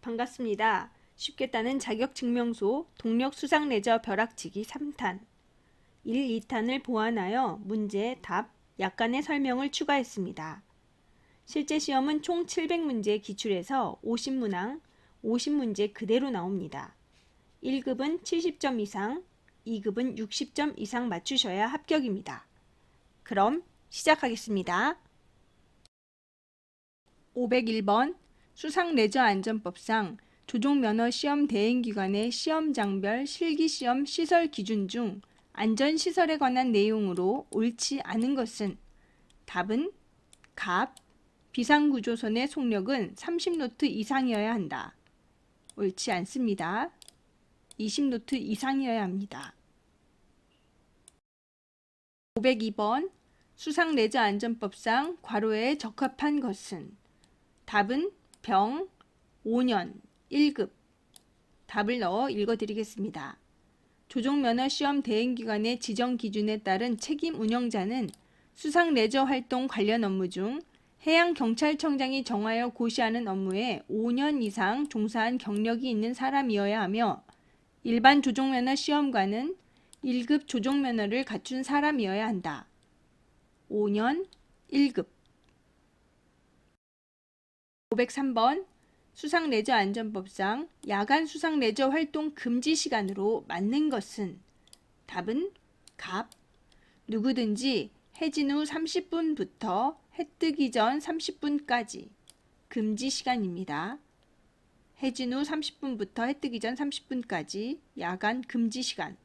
반갑습니다. 쉽게 따는 자격증명서 동력수상레저 벼락치기 3탄 1, 2탄을 보완하여 문제, 답, 약간의 설명을 추가했습니다. 실제 시험은 총 700문제 기출해서 50문항, 50문제 그대로 나옵니다. 1급은 70점 이상, 2급은 60점 이상 맞추셔야 합격입니다. 그럼 시작하겠습니다. 501번 수상레저안전법상 조종면허 시험 대행기관의 시험장별 실기시험 시설 기준 중 안전시설에 관한 내용으로 옳지 않은 것은 답은 갑, 비상구조선의 속력은 30노트 이상이어야 한다. 옳지 않습니다. 20노트 이상이어야 합니다. 502번 수상레저안전법상 괄호에 적합한 것은 답은 병, 5년, 1급. 답을 넣어 읽어드리겠습니다. 조종면허 시험 대행기관의 지정 기준에 따른 책임 운영자는 수상레저 활동 관련 업무 중 해양경찰청장이 정하여 고시하는 업무에 5년 이상 종사한 경력이 있는 사람이어야 하며 일반 조종면허 시험관은 1급 조종면허를 갖춘 사람이어야 한다. 5년, 1급. 503번 수상레저안전법상 야간 수상레저 활동 금지 시간으로 맞는 것은 답은 갑, 누구든지 해진 후 30분부터 해 뜨기 전 30분까지 금지 시간입니다. 해진 후 30분부터 해 뜨기 전 30분까지 야간 금지 시간.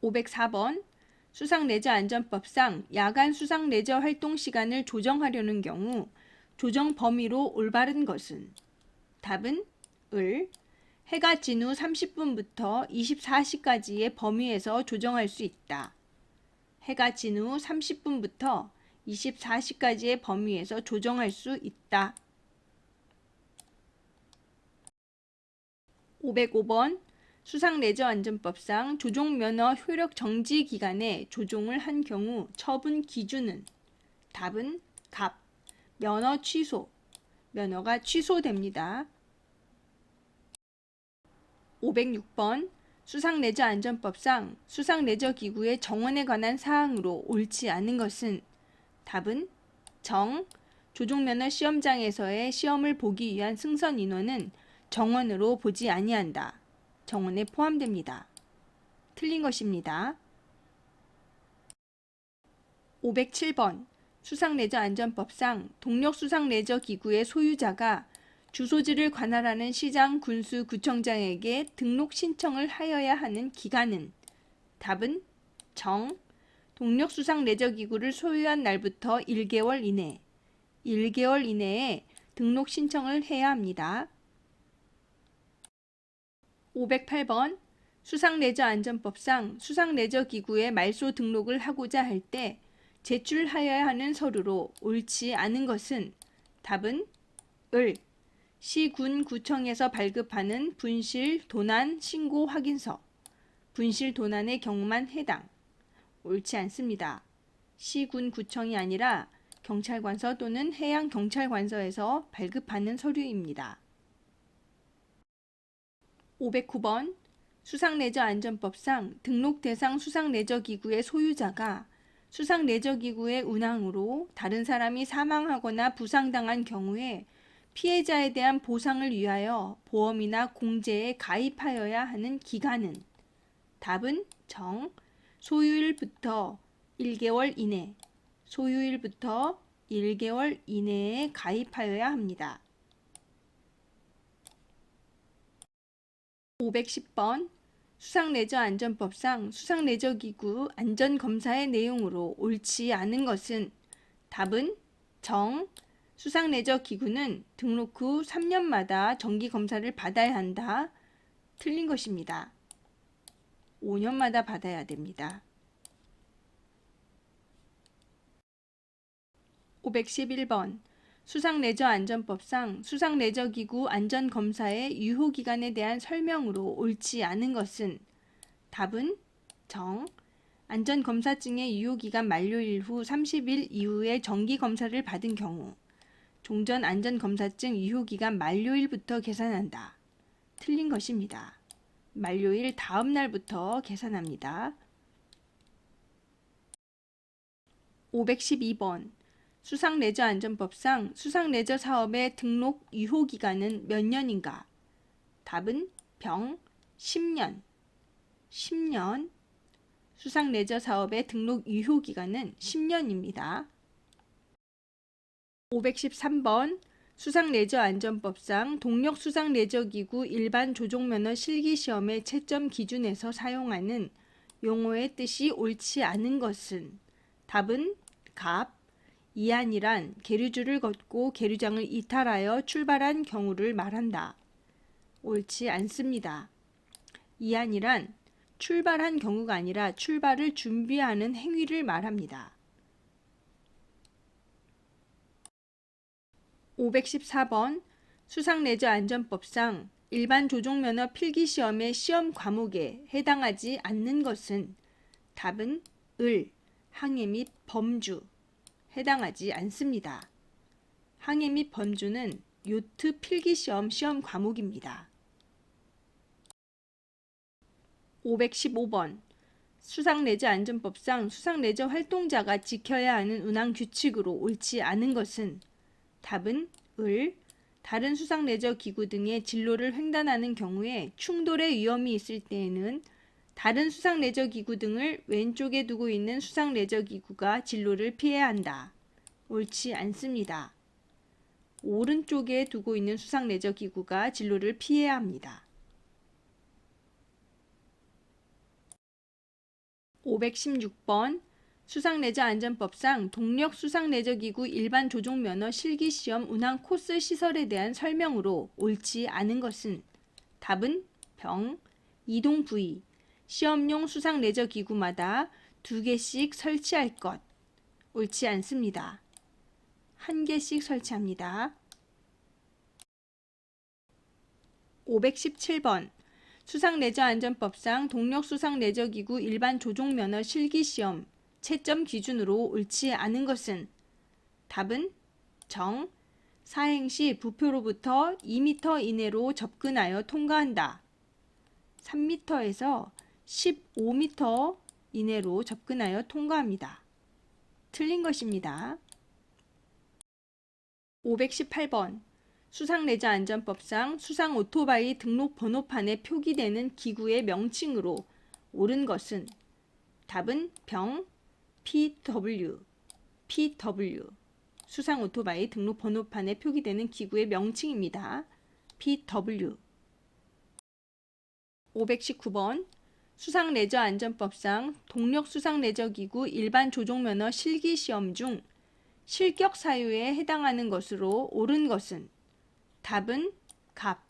504번 수상레저안전법상 야간 수상레저 활동 시간을 조정하려는 경우 조정 범위로 올바른 것은 답은 을, 해가 진 후 30분부터 24시까지의 범위에서 조정할 수 있다. 해가 진 후 30분부터 24시까지의 범위에서 조정할 수 있다. 505번 수상레저안전법상 조종면허 효력 정지 기간에 조종을 한 경우 처분 기준은 답은 갑, 면허 취소, 면허가 취소됩니다. 506번 수상레저안전법상 수상레저기구의 정원에 관한 사항으로 옳지 않은 것은 답은 정, 조종면허 시험장에서의 시험을 보기 위한 승선 인원은 정원으로 보지 아니한다. 정원에 포함됩니다. 틀린 것입니다. 507번 수상레저안전법상 동력수상레저기구의 소유자가 주소지를 관할하는 시장, 군수, 구청장에게 등록 신청을 하여야 하는 기간은 답은 정, 동력수상레저기구를 소유한 날부터 1개월 이내, 1개월 이내에 등록 신청을 해야 합니다. 508번 수상레저안전법상 수상레저기구에 말소 등록을 하고자 할 때 제출하여야 하는 서류로 옳지 않은 것은 답은 을, 시, 군, 구청에서 발급하는 분실, 도난, 신고 확인서, 분실, 도난의 경우만 해당. 옳지 않습니다. 시, 군, 구청이 아니라 경찰관서 또는 해양경찰관서에서 발급하는 서류입니다. 509번 수상레저안전법상 등록 대상 수상레저기구의 소유자가 수상레저기구의 운항으로 다른 사람이 사망하거나 부상당한 경우에 피해자에 대한 보상을 위하여 보험이나 공제에 가입하여야 하는 기간은 답은 정, 소유일부터 1개월 이내, 소유일부터 1개월 이내에 가입하여야 합니다. 510번 수상레저안전법상 수상레저기구 안전검사의 내용으로 옳지 않은 것은 답은 정, 수상레저기구는 등록 후 3년마다 정기검사를 받아야 한다. 틀린 것입니다. 5년마다 받아야 됩니다. 511번 수상레저안전법상 수상레저기구 안전검사의 유효기간에 대한 설명으로 옳지 않은 것은 답은 정, 안전검사증의 유효기간 만료일 후 30일 이후에 정기검사를 받은 경우 종전 안전검사증 유효기간 만료일부터 계산한다. 틀린 것입니다. 만료일 다음 날부터 계산합니다. 512번 수상레저안전법상 수상레저 사업의 등록 유효기간은 몇 년인가? 답은 병 10년. 10년. 수상레저 사업의 등록 유효기간은 10년입니다. 513번 수상레저안전법상 동력수상레저기구 일반 조종면허 실기시험의 채점 기준에서 사용하는 용어의 뜻이 옳지 않은 것은? 답은 갑. 이안이란 계류줄을 걷고 계류장을 이탈하여 출발한 경우를 말한다. 옳지 않습니다. 이안이란 출발한 경우가 아니라 출발을 준비하는 행위를 말합니다. 514번 수상레저안전법상 일반 조종면허 필기시험의 시험 과목에 해당하지 않는 것은? 답은 을. 항해 및 범주. 해당하지 않습니다. 항해 및 범주는 요트 필기시험 시험 과목입니다. 515번 수상레저안전법상 수상레저 활동자가 지켜야 하는 운항 규칙으로 옳지 않은 것은? 답은 을. 다른 수상레저 기구 등의 진로를 횡단하는 경우에 충돌의 위험이 있을 때에는 다른 수상레저 기구 등을 왼쪽에 두고 있는 수상레저 기구가 진로를 피해야 한다. 옳지 않습니다. 오른쪽에 두고 있는 수상레저 기구가 진로를 피해야 합니다. 516번 수상레저안전법상 동력수상레저기구 일반 조종면허 실기시험 운항 코스 시설에 대한 설명으로 옳지 않은 것은? 답은 병. 이동 부위. 시험용 수상레저기구마다 2개씩 설치할 것. 옳지 않습니다. 1개씩 설치합니다. 517번 수상레저안전법상 동력수상레저기구 일반 조종면허 실기시험 채점 기준으로 옳지 않은 것은? 답은 정. 사행 시 부표로부터 2m 이내로 접근하여 통과한다. 3m에서 15m 이내로 접근하여 통과합니다. 틀린 것입니다. 518번 수상레저안전법상 수상오토바이 등록 번호판에 표기되는 기구의 명칭으로 옳은 것은? 답은 병. PW. 수상오토바이 등록 번호판에 표기되는 기구의 명칭입니다. PW. 519번 수상레저안전법상 동력수상레저기구 일반 조종면허 실기시험 중 실격 사유에 해당하는 것으로 옳은 것은? 답은 갑.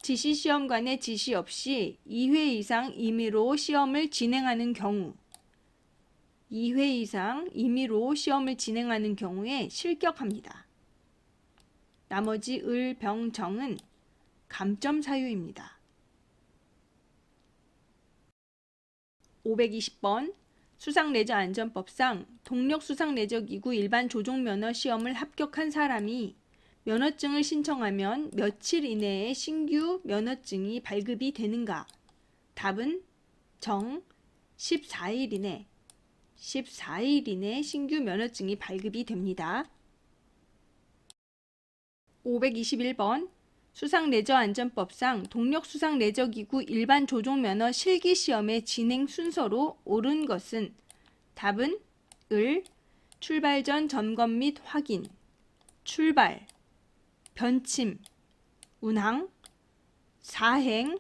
지시시험관의 지시 없이 2회 이상 임의로 시험을 진행하는 경우 2회 이상 임의로 시험을 진행하는 경우에 실격합니다. 나머지 을, 병, 정은 감점 사유입니다. 520번 수상레저안전법상 동력수상레저기구 일반 조종면허 시험을 합격한 사람이 면허증을 신청하면 며칠 이내에 신규 면허증이 발급이 되는가? 답은 정. 14일 이내. 14일 이내 신규 면허증이 발급이 됩니다. 521번 수상레저안전법상 동력수상레저기구 일반 조종면허 실기시험의 진행 순서로 옳은 것은? 답은 을. 출발 전 점검 및 확인, 출발, 변침, 운항, 사행,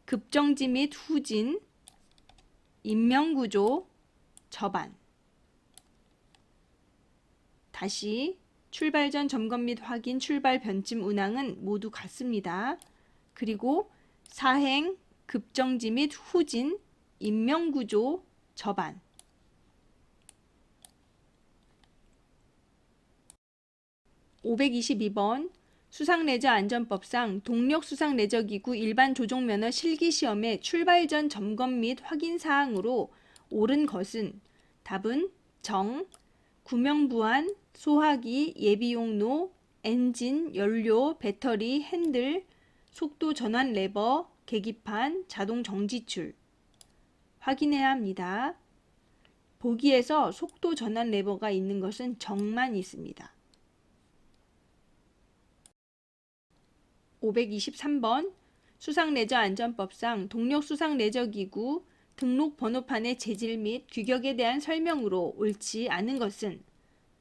급정지 및 후진, 인명구조, 접안. 다시 출발 전 점검 및 확인, 출발, 변침, 운항은 모두 같습니다. 그리고 사행, 급정지 및 후진, 인명구조, 접안. 522번 수상레저안전법상 동력수상레저기구 일반 조종면허 실기시험의 출발 전 점검 및 확인 사항으로 옳은 것은? 답은 정. 구명부안, 소화기, 예비용로, 엔진, 연료, 배터리, 핸들, 속도 전환 레버, 계기판, 자동 정지줄. 확인해야 합니다. 보기에서 속도 전환 레버가 있는 것은 정만 있습니다. 523번 수상레저안전법상 동력수상레저기구 등록 번호판의 재질 및 규격에 대한 설명으로 옳지 않은 것은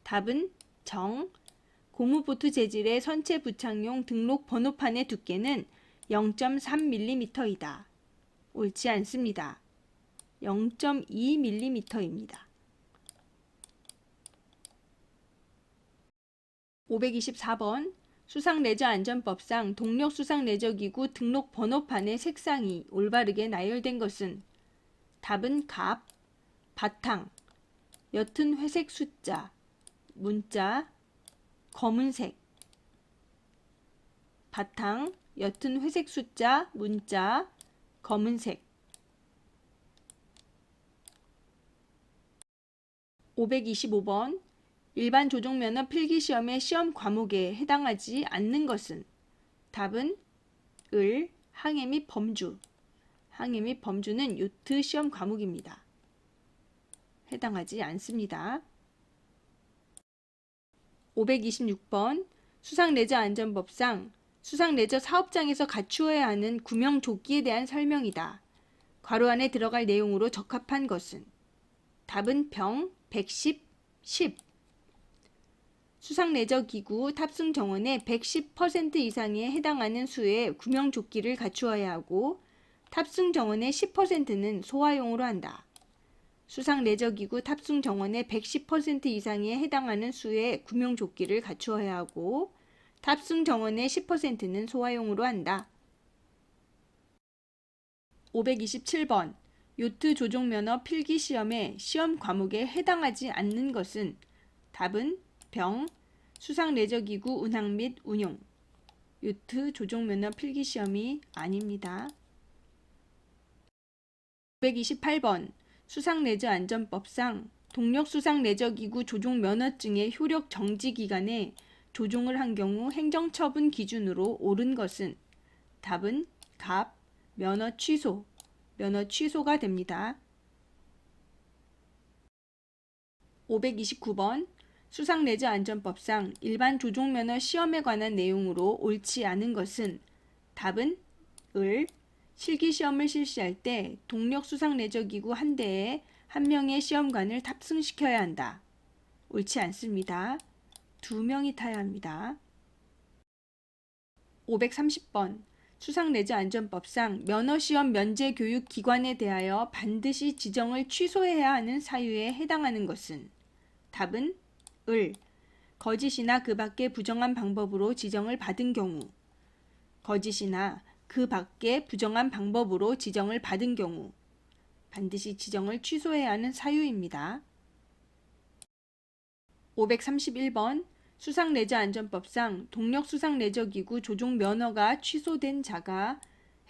답은 정. 고무보트 재질의 선체 부착용 등록 번호판의 두께는 0.3mm이다. 옳지 않습니다. 0.2mm입니다. 524번 수상레저안전법상 동력수상레저기구 등록 번호판의 색상이 올바르게 나열된 것은 답은 갑, 바탕, 옅은 회색 숫자, 문자, 검은색. 바탕, 옅은 회색 숫자, 문자, 검은색. 525번 일반 조종면허 필기시험의 시험 과목에 해당하지 않는 것은 답은 을, 항해 및 범주. 항해 및 범주는 요트 시험 과목입니다. 해당하지 않습니다. 526번 수상레저안전법상 수상레저 사업장에서 갖추어야 하는 구명조끼에 대한 설명이다. 괄호 안에 들어갈 내용으로 적합한 것은 답은 병, 110, 10. 수상레저기구 탑승 정원의 110% 이상에 해당하는 수의 구명조끼를 갖추어야 하고 탑승 정원의 10%는 소화용으로 한다. 수상레저기구 탑승 정원의 110% 이상에 해당하는 수의 구명조끼를 갖추어야 하고 탑승 정원의 10%는 소화용으로 한다. 527번 요트 조종면허 필기시험의 시험 과목에 해당하지 않는 것은 답은 병, 수상레저기구 운항 및 운용. 요트 조종면허 필기시험이 아닙니다. 528번 수상레저안전법상 동력수상레저기구 조종면허증의 효력 정지기간에 조종을 한 경우 행정처분 기준으로 옳은 것은 답은 갑, 면허 취소, 면허 취소가 됩니다. 529번 수상레저안전법상 일반 조종면허 시험에 관한 내용으로 옳지 않은 것은 답은 을, 실기시험을 실시할 때 동력수상레저기구 한 대에 한 명의 시험관을 탑승시켜야 한다. 옳지 않습니다. 2명이 타야 합니다. 530번 수상레저안전법상 면허시험 면제교육기관에 대하여 반드시 지정을 취소해야 하는 사유에 해당하는 것은 답은 을, 거짓이나 그 밖의 부정한 방법으로 지정을 받은 경우. 거짓이나 그 밖의 부정한 방법으로 지정을 받은 경우 반드시 지정을 취소해야 하는 사유입니다. 531번 수상레저안전법상 동력수상레저기구 조종면허가 취소된 자가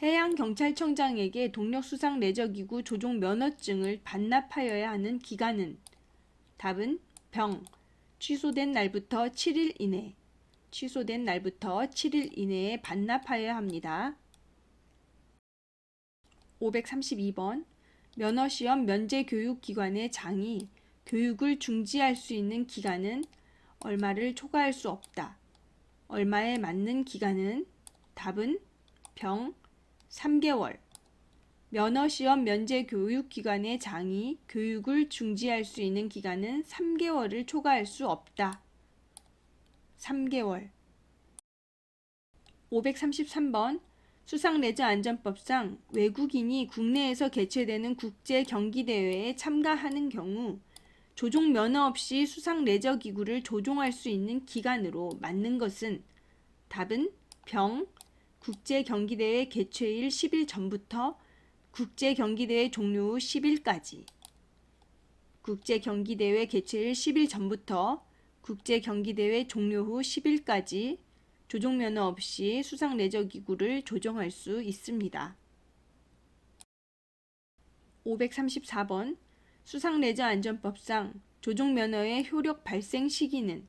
해양경찰청장에게 동력수상레저기구 조종면허증을 반납하여야 하는 기간은 답은 병, 취소된 날부터 7일 이내, 취소된 날부터 7일 이내에 반납하여야 합니다. 532번 면허시험 면제교육기관의 장이 교육을 중지할 수 있는 기간은 얼마를 초과할 수 없다. 얼마에 맞는 기간은 답은 병, 3개월. 면허시험 면제교육기관의 장이 교육을 중지할 수 있는 기간은 3개월을 초과할 수 없다. 3개월. 533번 수상레저안전법상 외국인이 국내에서 개최되는 국제경기대회에 참가하는 경우 조종면허 없이 수상레저기구를 조종할 수 있는 기간으로 맞는 것은 답은 병, 국제경기대회 개최일 10일 전부터 국제경기대회 종료 후 10일까지. 국제경기대회 개최일 10일 전부터 국제경기대회 종료 후 10일까지 조종면허 없이 수상레저기구를 조종할 수 있습니다. 534번 수상레저안전법상 조종면허의 효력 발생 시기는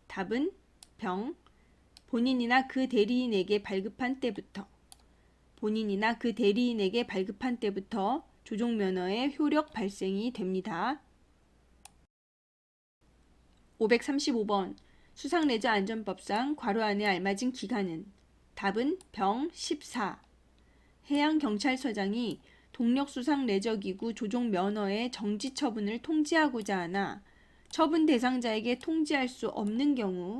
답은 병, 본인이나 그 대리인에게 발급한 때부터 본인이나 그 대리인에게 발급한 때부터 조종면허의 효력 발생이 됩니다. 535번 수상레저안전법상 괄호 안에 알맞은 기간은 답은 병 14. 해양경찰서장이 동력수상레저기구 조종면허의 정지 처분을 통지하고자 하나 처분 대상자에게 통지할 수 없는 경우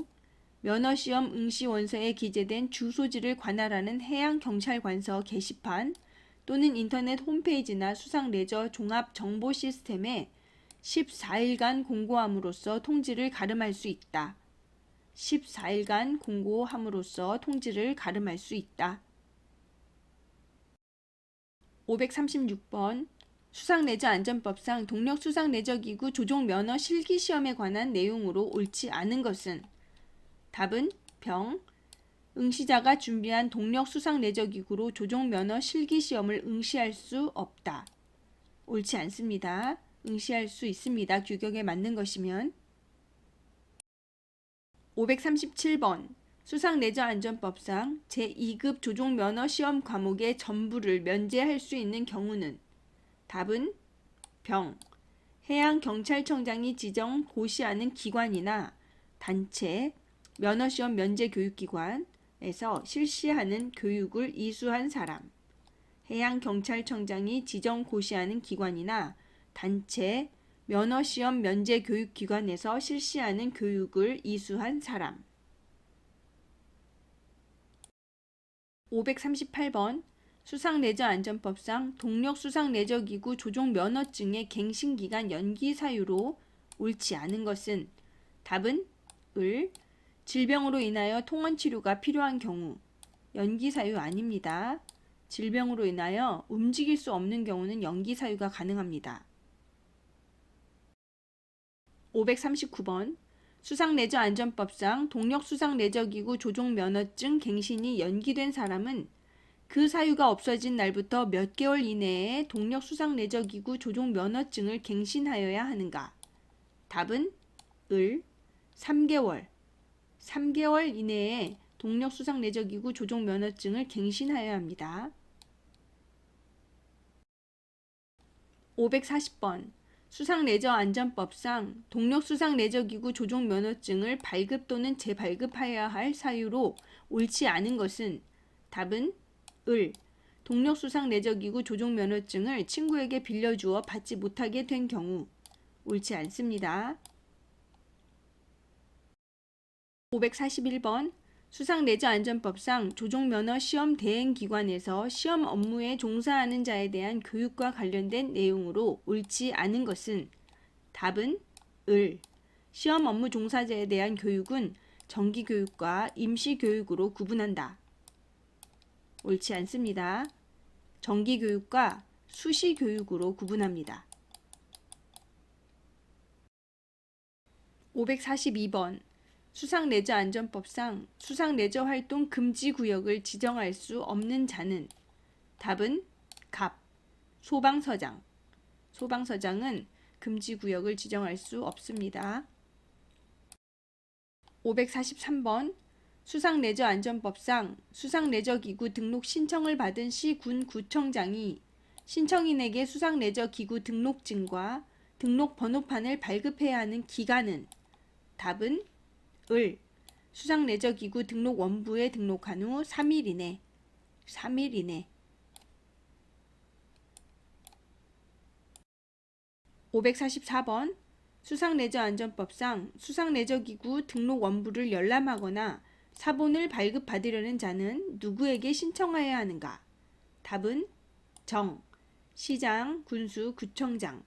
면허시험 응시원서에 기재된 주소지를 관할하는 해양경찰관서 게시판 또는 인터넷 홈페이지나 수상레저 종합정보 시스템에 14일간 공고함으로써 통지를 가름할 수 있다. 14일간 공고함으로써 통지를 가름할 수 있다. 536번 수상레저안전법상 동력수상레저기구 조종면허 실기시험에 관한 내용으로 옳지 않은 것은 답은 병, 응시자가 준비한 동력수상레저기구로 조종면허 실기시험을 응시할 수 없다. 옳지 않습니다. 응시할 수 있습니다. 규격에 맞는 것이면. 537번 수상레저안전법상 제2급 조종면허 시험 과목의 전부를 면제할 수 있는 경우는 답은 병, 해양경찰청장이 지정 고시하는 기관이나 단체, 면허시험 면제교육기관에서 실시하는 교육을 이수한 사람, 해양경찰청장이 지정 고시하는 기관이나 단체, 면허시험 면제교육기관에서 실시하는 교육을 이수한 사람. 538번 수상레저안전법상 동력수상레저기구 조종면허증의 갱신기간 연기 사유로 옳지 않은 것은 답은 을, 질병으로 인하여 통원치료가 필요한 경우. 연기 사유 아닙니다. 질병으로 인하여 움직일 수 없는 경우는 연기 사유가 가능합니다. 539번 수상레저안전법상 동력수상레저기구 조종면허증 갱신이 연기된 사람은 그 사유가 없어진 날부터 몇 개월 이내에 동력수상레저기구 조종면허증을 갱신하여야 하는가? 답은 을, 3개월. 3개월 이내에 동력수상레저기구 조종면허증을 갱신하여야 합니다. 540번 수상레저안전법상 동력수상레저기구 조종면허증을 발급 또는 재발급하여야 할 사유로 옳지 않은 것은 답은 을, 동력수상레저기구 조종면허증을 친구에게 빌려주어 받지 못하게 된 경우. 옳지 않습니다. 541번 수상레저안전법상 조종면허 시험 대행기관에서 시험 업무에 종사하는 자에 대한 교육과 관련된 내용으로 옳지 않은 것은 답은 을, 시험 업무 종사자에 대한 교육은 정기교육과 임시교육으로 구분한다. 옳지 않습니다. 정기교육과 수시교육으로 구분합니다. 542번 수상레저안전법상 수상레저활동 금지구역을 지정할 수 없는 자는 답은 갑, 소방서장. 소방서장은 금지구역을 지정할 수 없습니다. 543번 수상레저안전법상 수상레저기구 등록 신청을 받은 시군 구청장이 신청인에게 수상레저기구 등록증과 등록번호판을 발급해야 하는 기간은 답은 을, 수상레저기구 등록 원부에 등록한 후 3일 이내. 3일 이내. 544번 수상레저안전법상 수상레저기구 등록 원부를 열람하거나 사본을 발급받으려는 자는 누구에게 신청해야 하는가? 답은 정, 시장, 군수, 구청장.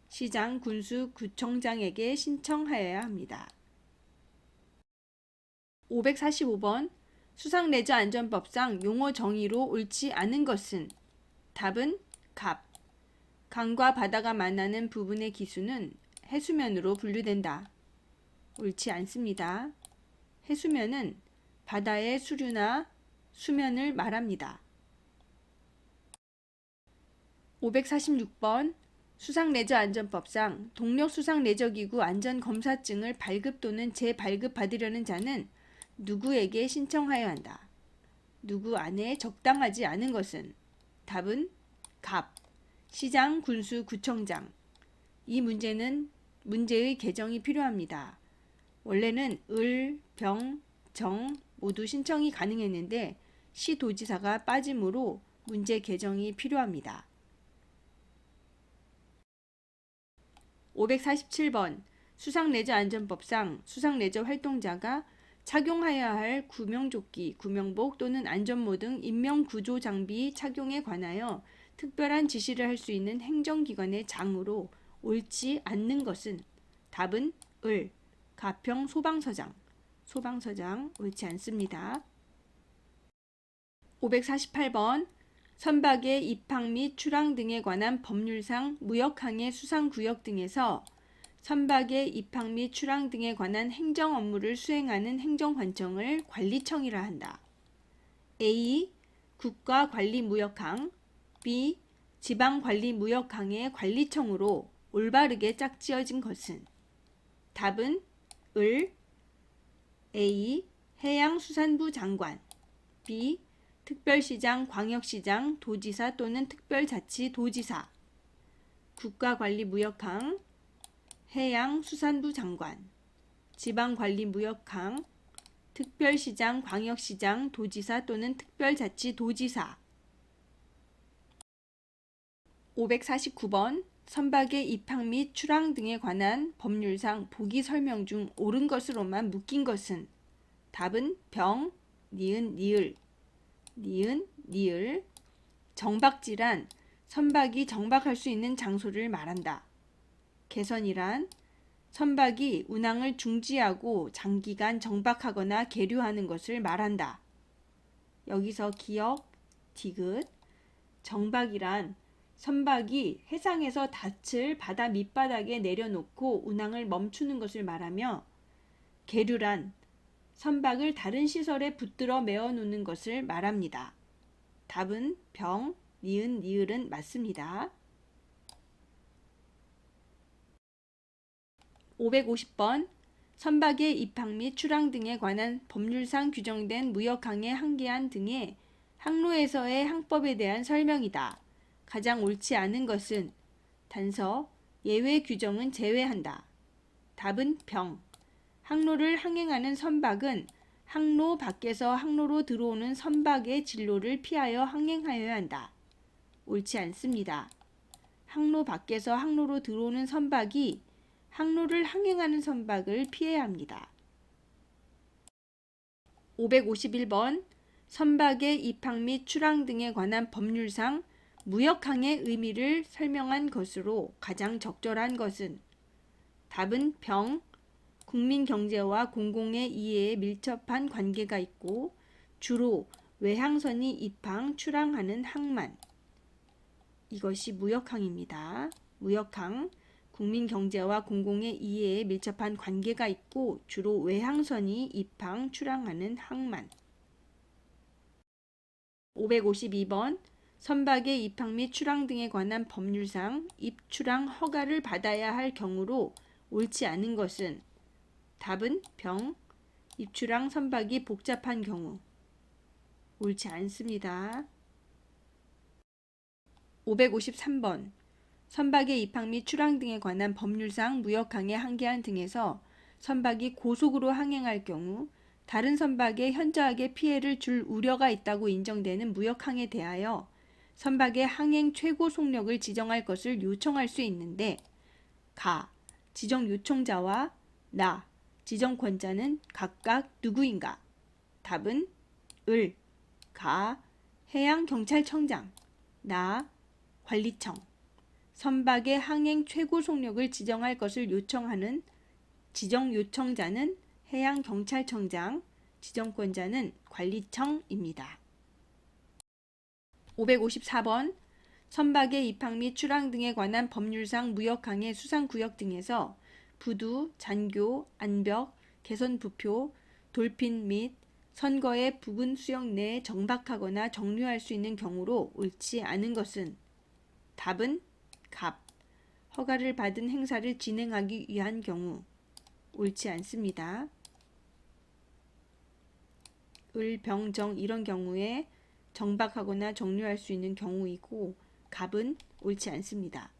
시장, 군수, 구청장에게 신청하여야 합니다. 545번 수상레저안전법상 용어 정의로 옳지 않은 것은 답은 갑. 강과 바다가 만나는 부분의 기수는 해수면으로 분류된다. 옳지 않습니다. 해수면은 바다의 수류나 수면을 말합니다. 546번 수상레저안전법상 동력수상레저기구 안전검사증을 발급 또는 재발급받으려는 자는 누구에게 신청하여야 한다. 누구 안에 적당하지 않은 것은? 답은 갑, 시장, 군수, 구청장. 이 문제의 개정이 필요합니다. 원래는 을, 병, 정 모두 신청이 가능했는데 시도지사가 빠짐으로 문제 개정이 필요합니다. 547번 수상레저안전법상 수상레저 활동자가 착용하여야 할 구명조끼, 구명복 또는 안전모 등 인명구조 장비 착용에 관하여 특별한 지시를 할 수 있는 행정기관의 장으로 옳지 않는 것은? 답은 을, 가평 소방서장. 소방서장 옳지 않습니다. 548번 선박의 입항 및 출항 등에 관한 법률상 무역항해 수상구역 등에서 선박의 입항 및 출항 등에 관한 행정 업무를 수행하는 행정관청을 관리청이라 한다. A. 국가관리무역항, B. 지방관리무역항의 관리청으로 올바르게 짝지어진 것은? 답은 을, A. 해양수산부 장관, B. 특별시장, 광역시장, 도지사 또는 특별자치도지사. 국가관리무역항, 해양수산부 장관, 지방관리무역항, 특별시장, 광역시장, 도지사 또는 특별자치도지사. 549번 선박의 입항 및 출항 등에 관한 법률상 보기 설명 중 옳은 것으로만 묶인 것은? 답은 병, 니은, 니을. 니은, 니을. 정박지란 선박이 정박할 수 있는 장소를 말한다. 개선이란 선박이 운항을 중지하고 장기간 정박하거나 계류하는 것을 말한다. 여기서 기억, 디귿. 정박이란 선박이 해상에서 닻을 바다 밑바닥에 내려놓고 운항을 멈추는 것을 말하며, 계류란 선박을 다른 시설에 붙들어 메어 놓는 것을 말합니다. 답은 병, 니은, 니을은 맞습니다. 550번 선박의 입항 및 출항 등에 관한 법률상 규정된 무역항해 항계안 등의 항로에서의 항법에 대한 설명이다. 가장 옳지 않은 것은? 단서, 예외 규정은 제외한다. 답은 병. 항로를 항행하는 선박은 항로 밖에서 항로로 들어오는 선박의 진로를 피하여 항행하여야 한다. 옳지 않습니다. 항로 밖에서 항로로 들어오는 선박이 항로를 항행하는 선박을 피해야 합니다. 551번 선박의 입항 및 출항 등에 관한 법률상 무역항의 의미를 설명한 것으로 가장 적절한 것은? 답은 병. 국민 경제와 공공의 이해에 밀접한 관계가 있고 주로 외항선이 입항, 출항하는 항만. 이것이 무역항입니다. 무역항, 국민 경제와 공공의 이해에 밀접한 관계가 있고 주로 외항선이 입항, 출항하는 항만. 552번 선박의 입항 및 출항 등에 관한 법률상 입출항 허가를 받아야 할 경우로 옳지 않은 것은? 답은 병. 입출항 선박이 복잡한 경우. 옳지 않습니다. 553번 선박의 입항 및 출항 등에 관한 법률상 무역항해 항계안 등에서 선박이 고속으로 항행할 경우 다른 선박에 현저하게 피해를 줄 우려가 있다고 인정되는 무역항에 대하여 선박의 항행 최고 속력을 지정할 것을 요청할 수 있는데, 가, 지정 요청자와 나, 지정권자는 각각 누구인가? 답은 을, 가, 해양경찰청장, 나, 관리청. 선박의 항행 최고 속력을 지정할 것을 요청하는 지정 요청자는 해양경찰청장, 지정권자는 관리청입니다. 554번 선박의 입항 및 출항 등에 관한 법률상 무역항해 수상구역 등에서 부두, 잔교, 안벽, 개선부표, 돌핀 및 선거의 부근 수역 내에 정박하거나 정류할 수 있는 경우로 옳지 않은 것은? 답은 갑. 허가를 받은 행사를 진행하기 위한 경우. 옳지 않습니다. 을, 병, 정 이런 경우에 정박하거나 정류할 수 있는 경우이고 갑은 옳지 않습니다.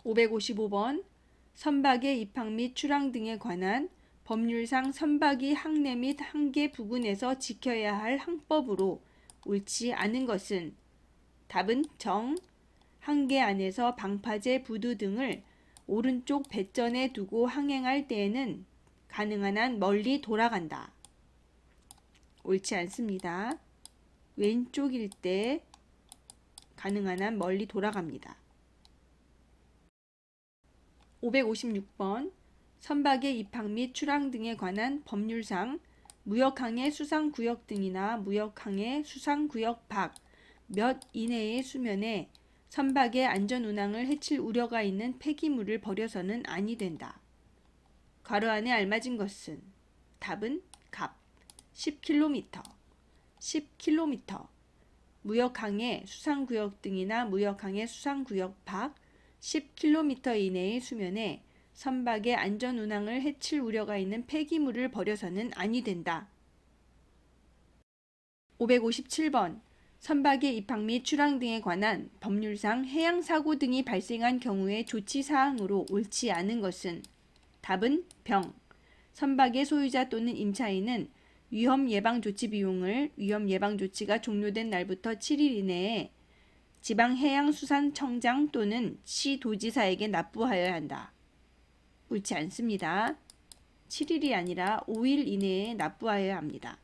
555번 선박의 입항 및 출항 등에 관한 법률상 선박이 항내 및 항계 부근에서 지켜야 할 항법으로 옳지 않은 것은 답은 정, 항계 안에서 방파제, 부두 등을 오른쪽 배전에 두고 항행할 때에는 가능한 한 멀리 돌아간다. 옳지 않습니다. 왼쪽일 때 가능한 한 멀리 돌아갑니다. 556번 선박의 입항 및 출항 등에 관한 법률상 무역항해 수상구역 등이나 무역항해 수상구역 밖 몇 이내의 수면에 선박의 안전운항을 해칠 우려가 있는 폐기물을 버려서는 아니 된다. 괄호 안에 알맞은 것은 답은 갑 10km 10km 무역항해 수상구역 등이나 무역항해 수상구역 밖 10km 이내의 수면에 선박의 안전운항을 해칠 우려가 있는 폐기물을 버려서는 아니 된다. 557번 선박의 입항 및 출항 등에 관한 법률상 해양사고 등이 발생한 경우의 조치사항으로 옳지 않은 것은 답은 병. 선박의 소유자 또는 임차인은 위험 예방 조치 비용을 위험 예방 조치가 종료된 날부터 7일 이내에 지방해양수산청장 또는 시도지사에게 납부하여야 한다. 옳지 않습니다. 7일이 아니라 5일 이내에 납부하여야 합니다.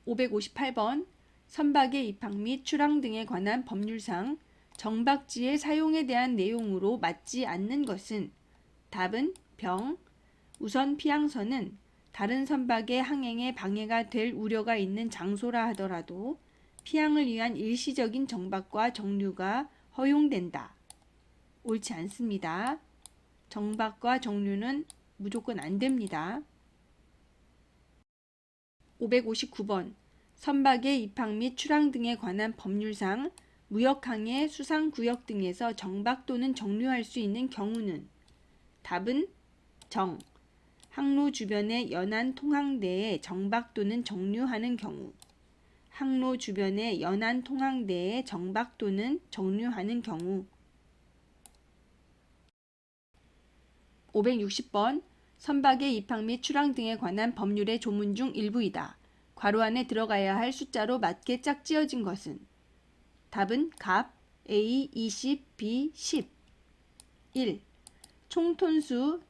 558번 선박의 입항 및 출항 등에 관한 법률상 정박지의 사용에 대한 내용으로 맞지 않는 것은 답은 병. 우선 피항선은 다른 선박의 항행에 방해가 될 우려가 있는 장소라 하더라도 피항을 위한 일시적인 정박과 정류가 허용된다. 옳지 않습니다. 정박과 정류는 무조건 안 됩니다. 559번 선박의 입항 및 출항 등에 관한 법률상 무역항해 수상구역 등에서 정박 또는 정류할 수 있는 경우는 답은 정. 항로 주변의 연안 통항대에 정박 또는 정류하는 경우. 항로 주변의 연안 통항대에 정박 또는 정류하는 경우. 560번 선박의 입항 및 출항 등에 관한 법률의 조문 중 일부이다. 괄호 안에 들어가야 할 숫자로 맞게 짝지어진 것은 답은 갑 A 20 B 10 1. 총톤수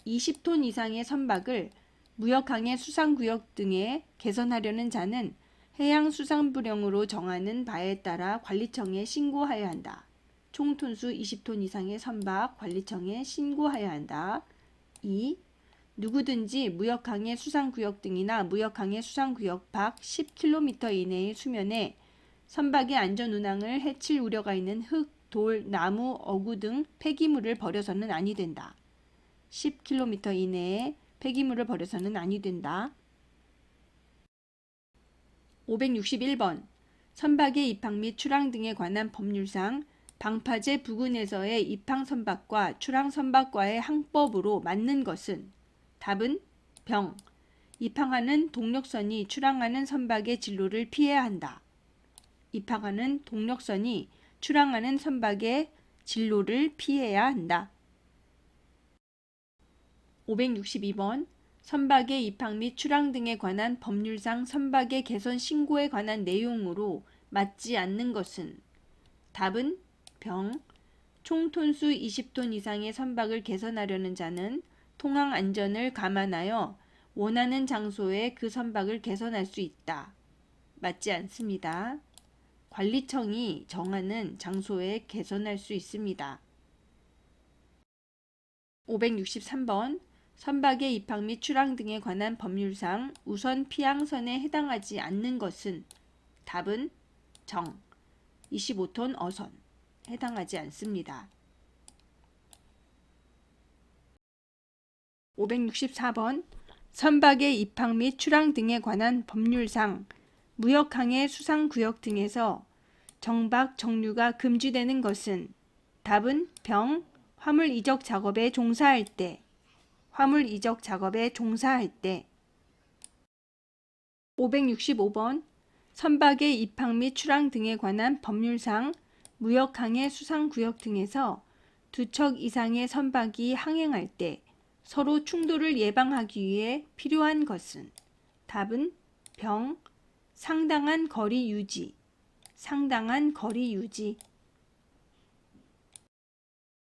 20톤 이상의 선박을 무역항해 수상구역 등에 개선하려는 자는 해양수산부령으로 정하는 바에 따라 관리청에 신고하여야 한다. 총톤수 20톤 이상의 선박 관리청에 신고하여야 한다. 2. 누구든지 무역항해 수상구역 등이나 무역항해 수상구역 밖 10km 이내의 수면에 선박의 안전운항을 해칠 우려가 있는 흙, 돌, 나무, 어구 등 폐기물을 버려서는 아니 된다. 10km 이내에 폐기물을 버려서는 아니 된다. 561번 선박의 입항 및 출항 등에 관한 법률상 방파제 부근에서의 입항 선박과 출항 선박과의 항법으로 맞는 것은 답은 병. 입항하는 동력선이 출항하는 선박의 진로를 피해야 한다. 입항하는 동력선이 출항하는 선박의 진로를 피해야 한다. 562번 선박의 입항 및 출항 등에 관한 법률상 선박의 개선 신고에 관한 내용으로 맞지 않는 것은 답은 병. 총톤수 20톤 이상의 선박을 개선하려는 자는 통항 안전을 감안하여 원하는 장소에 그 선박을 개선할 수 있다. 맞지 않습니다. 관리청이 정하는 장소에 개선할 수 있습니다. 563번 선박의 입항 및 출항 등에 관한 법률상 우선 피항선에 해당하지 않는 것은 답은 정. 25톤 어선 해당하지 않습니다. 564번 선박의 입항 및 출항 등에 관한 법률상 무역항해 수상구역 등에서 정박, 정류가 금지되는 것은? 답은 병, 화물 이적 작업에 종사할 때. 화물 이적 작업에 종사할 때. 565번 선박의 입항 및 출항 등에 관한 법률상 무역항해 수상구역 등에서 두 척 이상의 선박이 항행할 때 서로 충돌을 예방하기 위해 필요한 것은? 답은 병, 상당한 거리 유지. 상당한 거리 유지.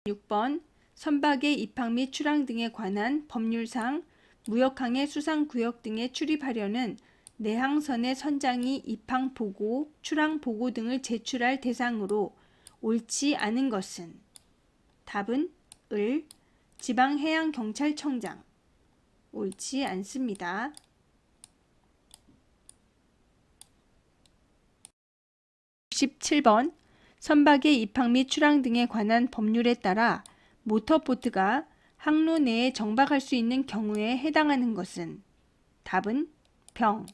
6번 선박의 입항 및 출항 등에 관한 법률상 무역항해 수상구역 등에 출입하려는 내항선의 선장이 입항 보고, 출항 보고 등을 제출할 대상으로 옳지 않은 것은? 답은 을, 지방해양경찰청장. 옳지 않습니다. 67번 선박의 입항 및 출항 등에 관한 법률에 따라 모터보트가 항로 내에 정박할 수 있는 경우에 해당하는 것은? 답은 병,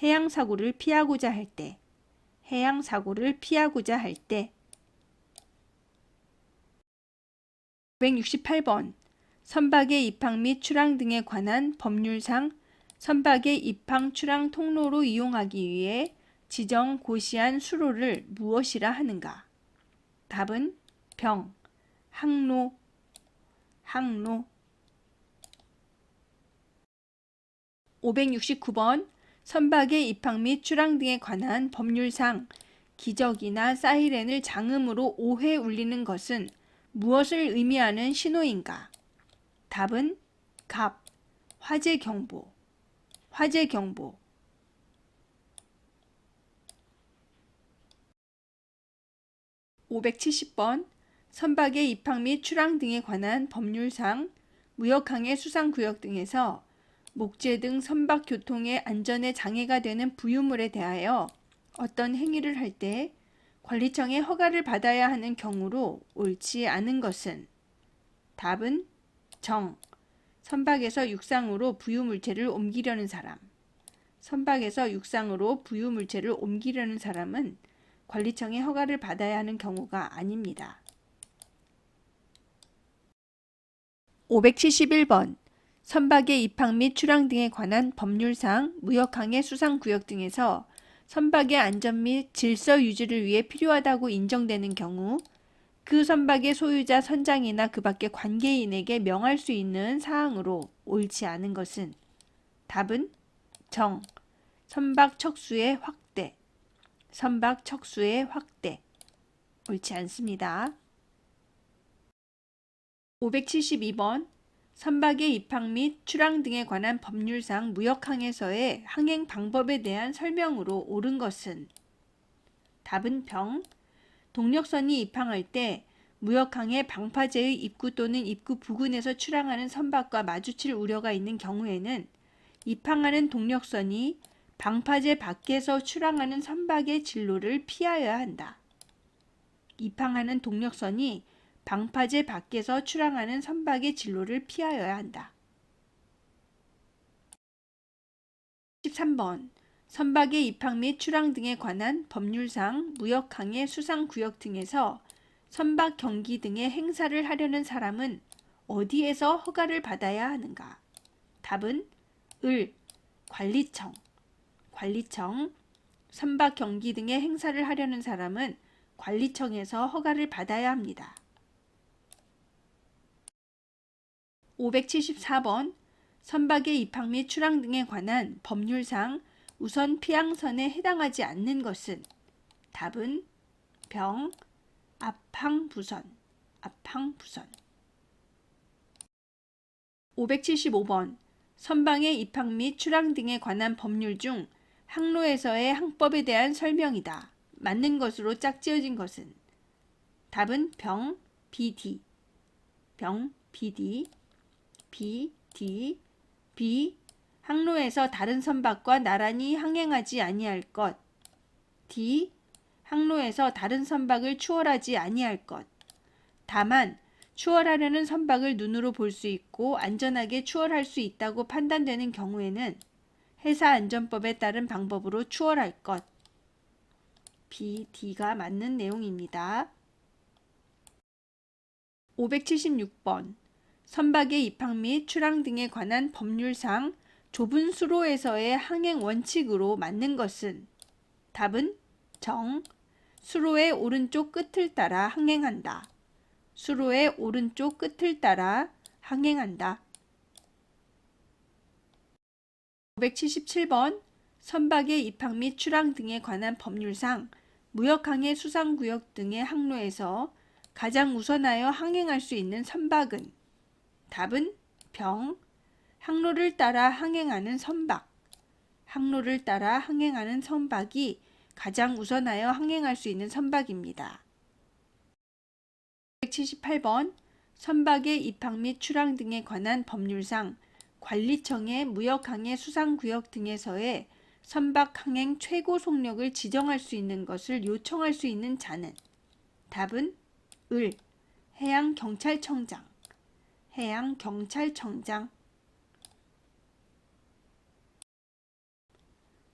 해양사고를 피하고자 할 때. 해양사고를 피하고자 할 때. 568번 선박의 입항 및 출항 등에 관한 법률상 선박의 입항 출항 통로로 이용하기 위해 지정 고시한 수로를 무엇이라 하는가? 답은 병, 항로. 항로. 569번 선박의 입항 및 출항 등에 관한 법률상 기적이나 사이렌을 장음으로 5회 울리는 것은 무엇을 의미하는 신호인가? 답은 갑, 화재경보. 화재경보. 570번 선박의 입항 및 출항 등에 관한 법률상 무역항해 수상구역 등에서 목재 등 선박 교통의 안전에 장애가 되는 부유물에 대하여 어떤 행위를 할 때 관리청의 허가를 받아야 하는 경우로 옳지 않은 것은? 답은 정, 선박에서 육상으로 부유물체를 옮기려는 사람. 선박에서 육상으로 부유물체를 옮기려는 사람은 관리청의 허가를 받아야 하는 경우가 아닙니다. 571번 선박의 입항 및 출항 등에 관한 법률상 무역항해 수상구역 등에서 선박의 안전 및 질서 유지를 위해 필요하다고 인정되는 경우 그 선박의 소유자 선장이나 그 밖의 관계인에게 명할 수 있는 사항으로 옳지 않은 것은? 답은 정, 선박 척수의 확대. 선박 척수의 확대. 옳지 않습니다. 572번 선박의 입항 및 출항 등에 관한 법률상 무역항에서의 항행 방법에 대한 설명으로 옳은 것은? 답은 병, 동력선이 입항할 때 무역항의 방파제의 입구 또는 입구 부근에서 출항하는 선박과 마주칠 우려가 있는 경우에는 입항하는 동력선이 방파제 밖에서 출항하는 선박의 진로를 피하여야 한다. 입항하는 동력선이 방파제 밖에서 출항하는 선박의 진로를 피하여야 한다. 13번 선박의 입항 및 출항 등에 관한 법률상 무역항해 수상구역 등에서 선박 경기 등의 행사를 하려는 사람은 어디에서 허가를 받아야 하는가? 답은 을, 관리청. 관리청. 선박 경기 등의 행사를 하려는 사람은 관리청에서 허가를 받아야 합니다. 574번 선박의 입항 및 출항 등에 관한 법률상 우선 피항선에 해당하지 않는 것은? 답은 병, 앞항부선. 앞항부선. 575번 선박의 입항 및 출항 등에 관한 법률 중 항로에서의 항법에 대한 설명이다. 맞는 것으로 짝지어진 것은? 답은 병, BD. 병, BD. B, D, B. 항로에서 다른 선박과 나란히 항행하지 아니할 것. D. 항로에서 다른 선박을 추월하지 아니할 것. 다만 추월하려는 선박을 눈으로 볼 수 있고 안전하게 추월할 수 있다고 판단되는 경우에는 해사안전법에 따른 방법으로 추월할 것. B, D가 맞는 내용입니다. 576번. 선박의 입항 및 출항 등에 관한 법률상 좁은 수로에서의 항행 원칙으로 맞는 것은? 답은 정. 수로의 오른쪽 끝을 따라 항행한다. 수로의 오른쪽 끝을 따라 항행한다. 577번. 선박의 입항 및 출항 등에 관한 법률상 무역항해 수상구역 등의 항로에서 가장 우선하여 항행할 수 있는 선박은? 답은 병. 항로를 따라 항행하는 선박. 항로를 따라 항행하는 선박이 가장 우선하여 항행할 수 있는 선박입니다. 178번. 선박의 입항 및 출항 등에 관한 법률상 관리청의 무역항해 수상구역 등에서의 선박 항행 최고 속력을 지정할 수 있는 것을 요청할 수 있는 자는? 답은 을. 해양경찰청장. 해양경찰청장.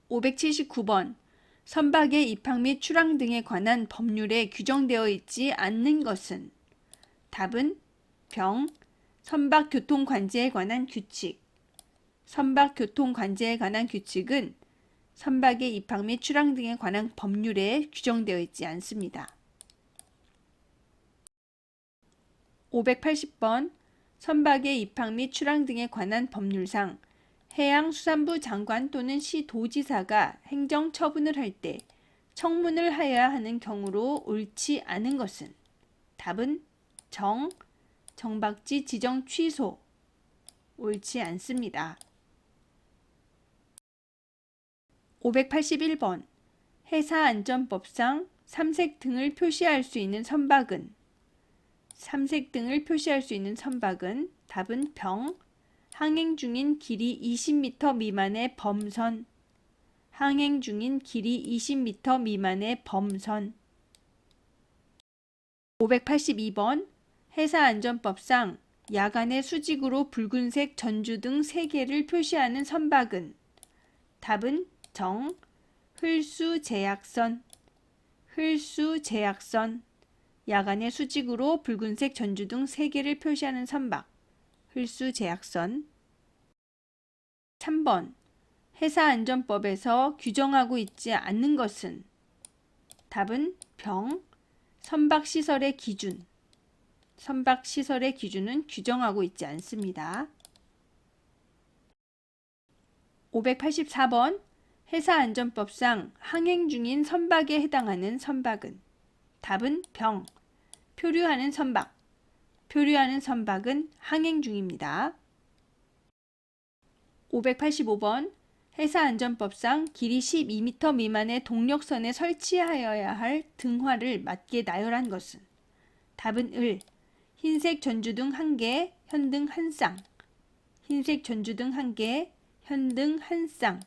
579번. 선박의 입항 및 출항 등에 관한 법률에 규정되어 있지 않는 것은? 답은 병. 선박교통관제에 관한 규칙. 선박교통관제에 관한 규칙은 선박의 입항 및 출항 등에 관한 법률에 규정되어 있지 않습니다. 580번. 선박의 입항 및 출항 등에 관한 법률상 해양수산부 장관 또는 시도지사가 행정처분을 할 때 청문을 하여야 하는 경우로 옳지 않은 것은? 답은 정. 정박지 지정 취소. 옳지 않습니다. 581번. 해사안전법상 삼색 등을 표시할 수 있는 선박은? 삼색 등을 표시할 수 있는 선박은? 답은 병. 항행 중인 길이 20m 미만의 범선. 항행 중인 길이 20m 미만의 범선. 582번. 해사안전법상 야간에 수직으로 붉은색 전주 등 3개를 표시하는 선박은? 답은 정. 흘수제약선. 흘수제약선. 야간에 수직으로 붉은색 전주 등 3개를 표시하는 선박. 흘수제약선. 3번. 해사안전법에서 규정하고 있지 않는 것은? 답은 병. 선박시설의 기준. 선박시설의 기준은 규정하고 있지 않습니다. 584번. 해사안전법상 항행 중인 선박에 해당하는 선박은? 답은 병. 표류하는 선박. 표류하는 선박은 항행 중입니다. 585번. 해사안전법상 길이 12m 미만의 동력선에 설치하여야 할 등화를 맞게 나열한 것은? 답은 을. 흰색 전주등 1개, 현등 1쌍. 흰색 전주등 1개, 현등 1쌍.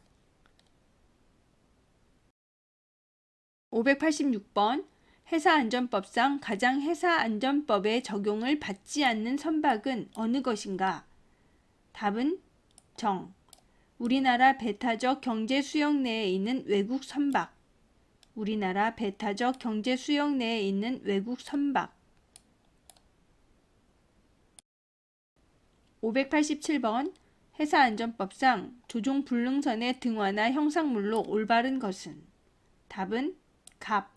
586번. 해사안전법상 가장 해사안전법의 적용을 받지 않는 선박은 어느 것인가? 답은 정. 우리나라 배타적 경제 수역 내에 있는 외국 선박. 우리나라 배타적 경제 수역 내에 있는 외국 선박. 587번. 해사안전법상 조종 불능선의 등화나 형상물로 올바른 것은? 답은 갑.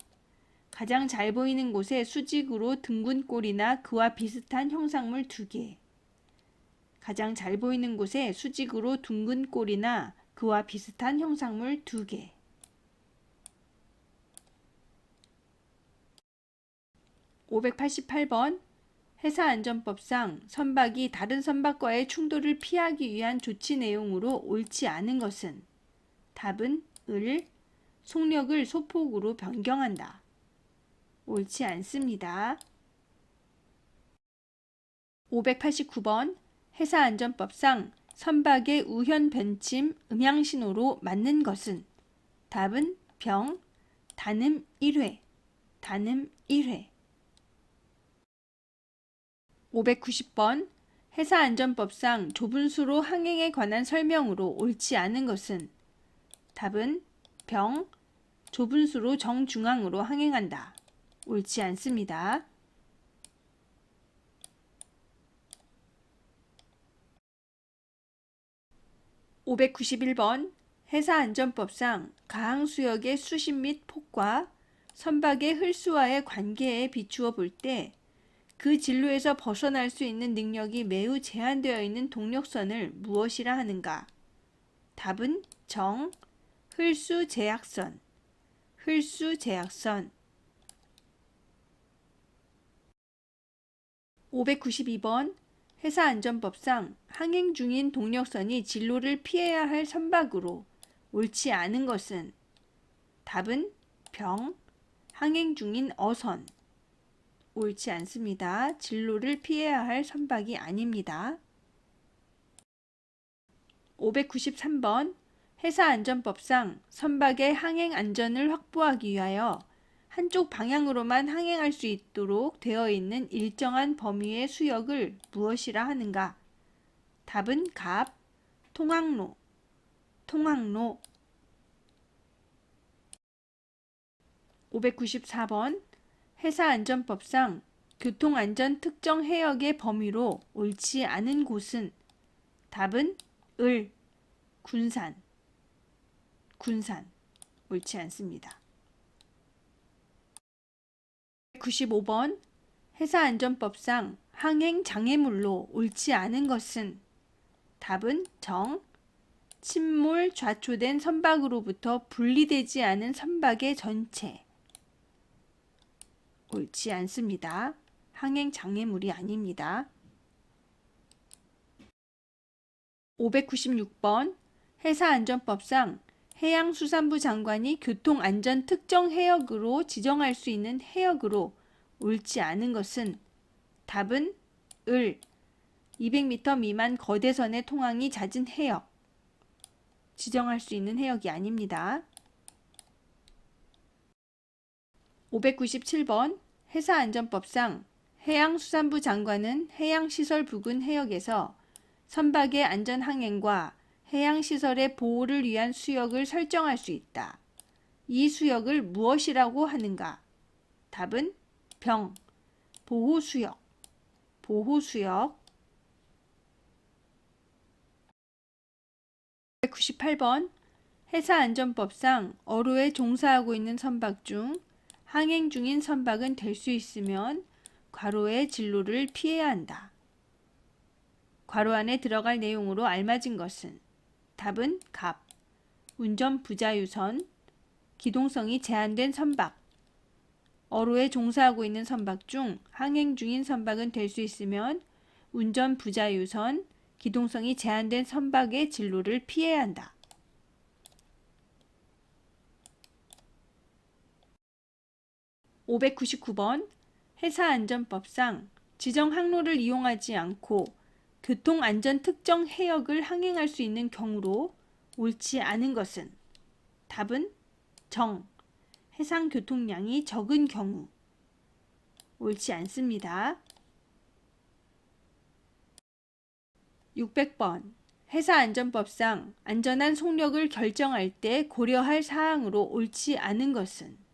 가장 잘 보이는 곳에 수직으로 둥근꼴이나 그와 비슷한 형상물 2개. 가장 잘 보이는 곳에 수직으로 둥근꼴이나 그와 비슷한 형상물 2개. 588번. 해사안전법상 선박이 다른 선박과의 충돌을 피하기 위한 조치 내용으로 옳지 않은 것은? 답은 을. 속력을 소폭으로 변경한다. 옳지 않습니다. 589번. 해사안전법상 선박의 우현 변침 음향신호로 맞는 것은? 답은 병. 단음 1회. 단음 1회. 590번. 해사안전법상 좁은 수로 항행에 관한 설명으로 옳지 않은 것은? 답은 병. 좁은 수로 정중앙으로 항행한다. 옳지 않습니다. 591번 해사안전법상 가항수역의 수심 및 폭과 선박의 흘수와의 관계에 비추어 볼 때 그 진로에서 벗어날 수 있는 능력이 매우 제한되어 있는 동력선을 무엇이라 하는가? 답은 정, 흘수 제약선, 흘수 제약선. 592번 해사안전법상 항행 중인 동력선이 진로를 피해야 할 선박으로 옳지 않은 것은 답은 병, 항행 중인 어선. 옳지 않습니다. 진로를 피해야 할 선박이 아닙니다. 593번 해사안전법상 선박의 항행 안전을 확보하기 위하여 한쪽 방향으로만 항행할 수 있도록 되어 있는 일정한 범위의 수역을 무엇이라 하는가? 답은 갑, 통항로, 통항로. 594번 해사안전법상 교통안전 특정 해역의 범위로 옳지 않은 곳은 답은 을, 군산, 군산. 옳지 않습니다. 95번 해사안전법상 항행 장애물로 옳지 않은 것은 답은 정, 침몰 좌초된 선박으로부터 분리되지 않은 선박의 전체. 옳지 않습니다. 항행 장애물이 아닙니다. 596번 해사안전법상 해양수산부 장관이 교통안전 특정 해역으로 지정할 수 있는 해역으로 옳지 않은 것은 답은 을, 200m 미만 거대선의 통항이 잦은 해역. 지정할 수 있는 해역이 아닙니다. 597번 해사안전법상 해양수산부 장관은 해양시설 부근 해역에서 선박의 안전항행과 해양시설의 보호를 위한 수역을 설정할 수 있다. 이 수역을 무엇이라고 하는가? 답은 병, 보호수역, 보호수역. 198번 해사안전법상 어로에 종사하고 있는 선박 중 항행 중인 선박은 될 수 있으면 괄호의 진로를 피해야 한다. 괄호 안에 들어갈 내용으로 알맞은 것은 답은 갑, 운전 부자유선, 기동성이 제한된 선박. 어로에 종사하고 있는 선박 중 항행 중인 선박은 될 수 있으면 운전 부자유선, 기동성이 제한된 선박의 진로를 피해야 한다. 599번 해사안전법상 지정 항로를 이용하지 않고 교통안전 특정 해역을 항행할 수 있는 경우로 옳지 않은 것은 답은 정, 해상 교통량이 적은 경우. 옳지 않습니다. 600번 해사안전법상 안전한 속력을 결정할 때 고려할 사항으로 옳지 않은 것은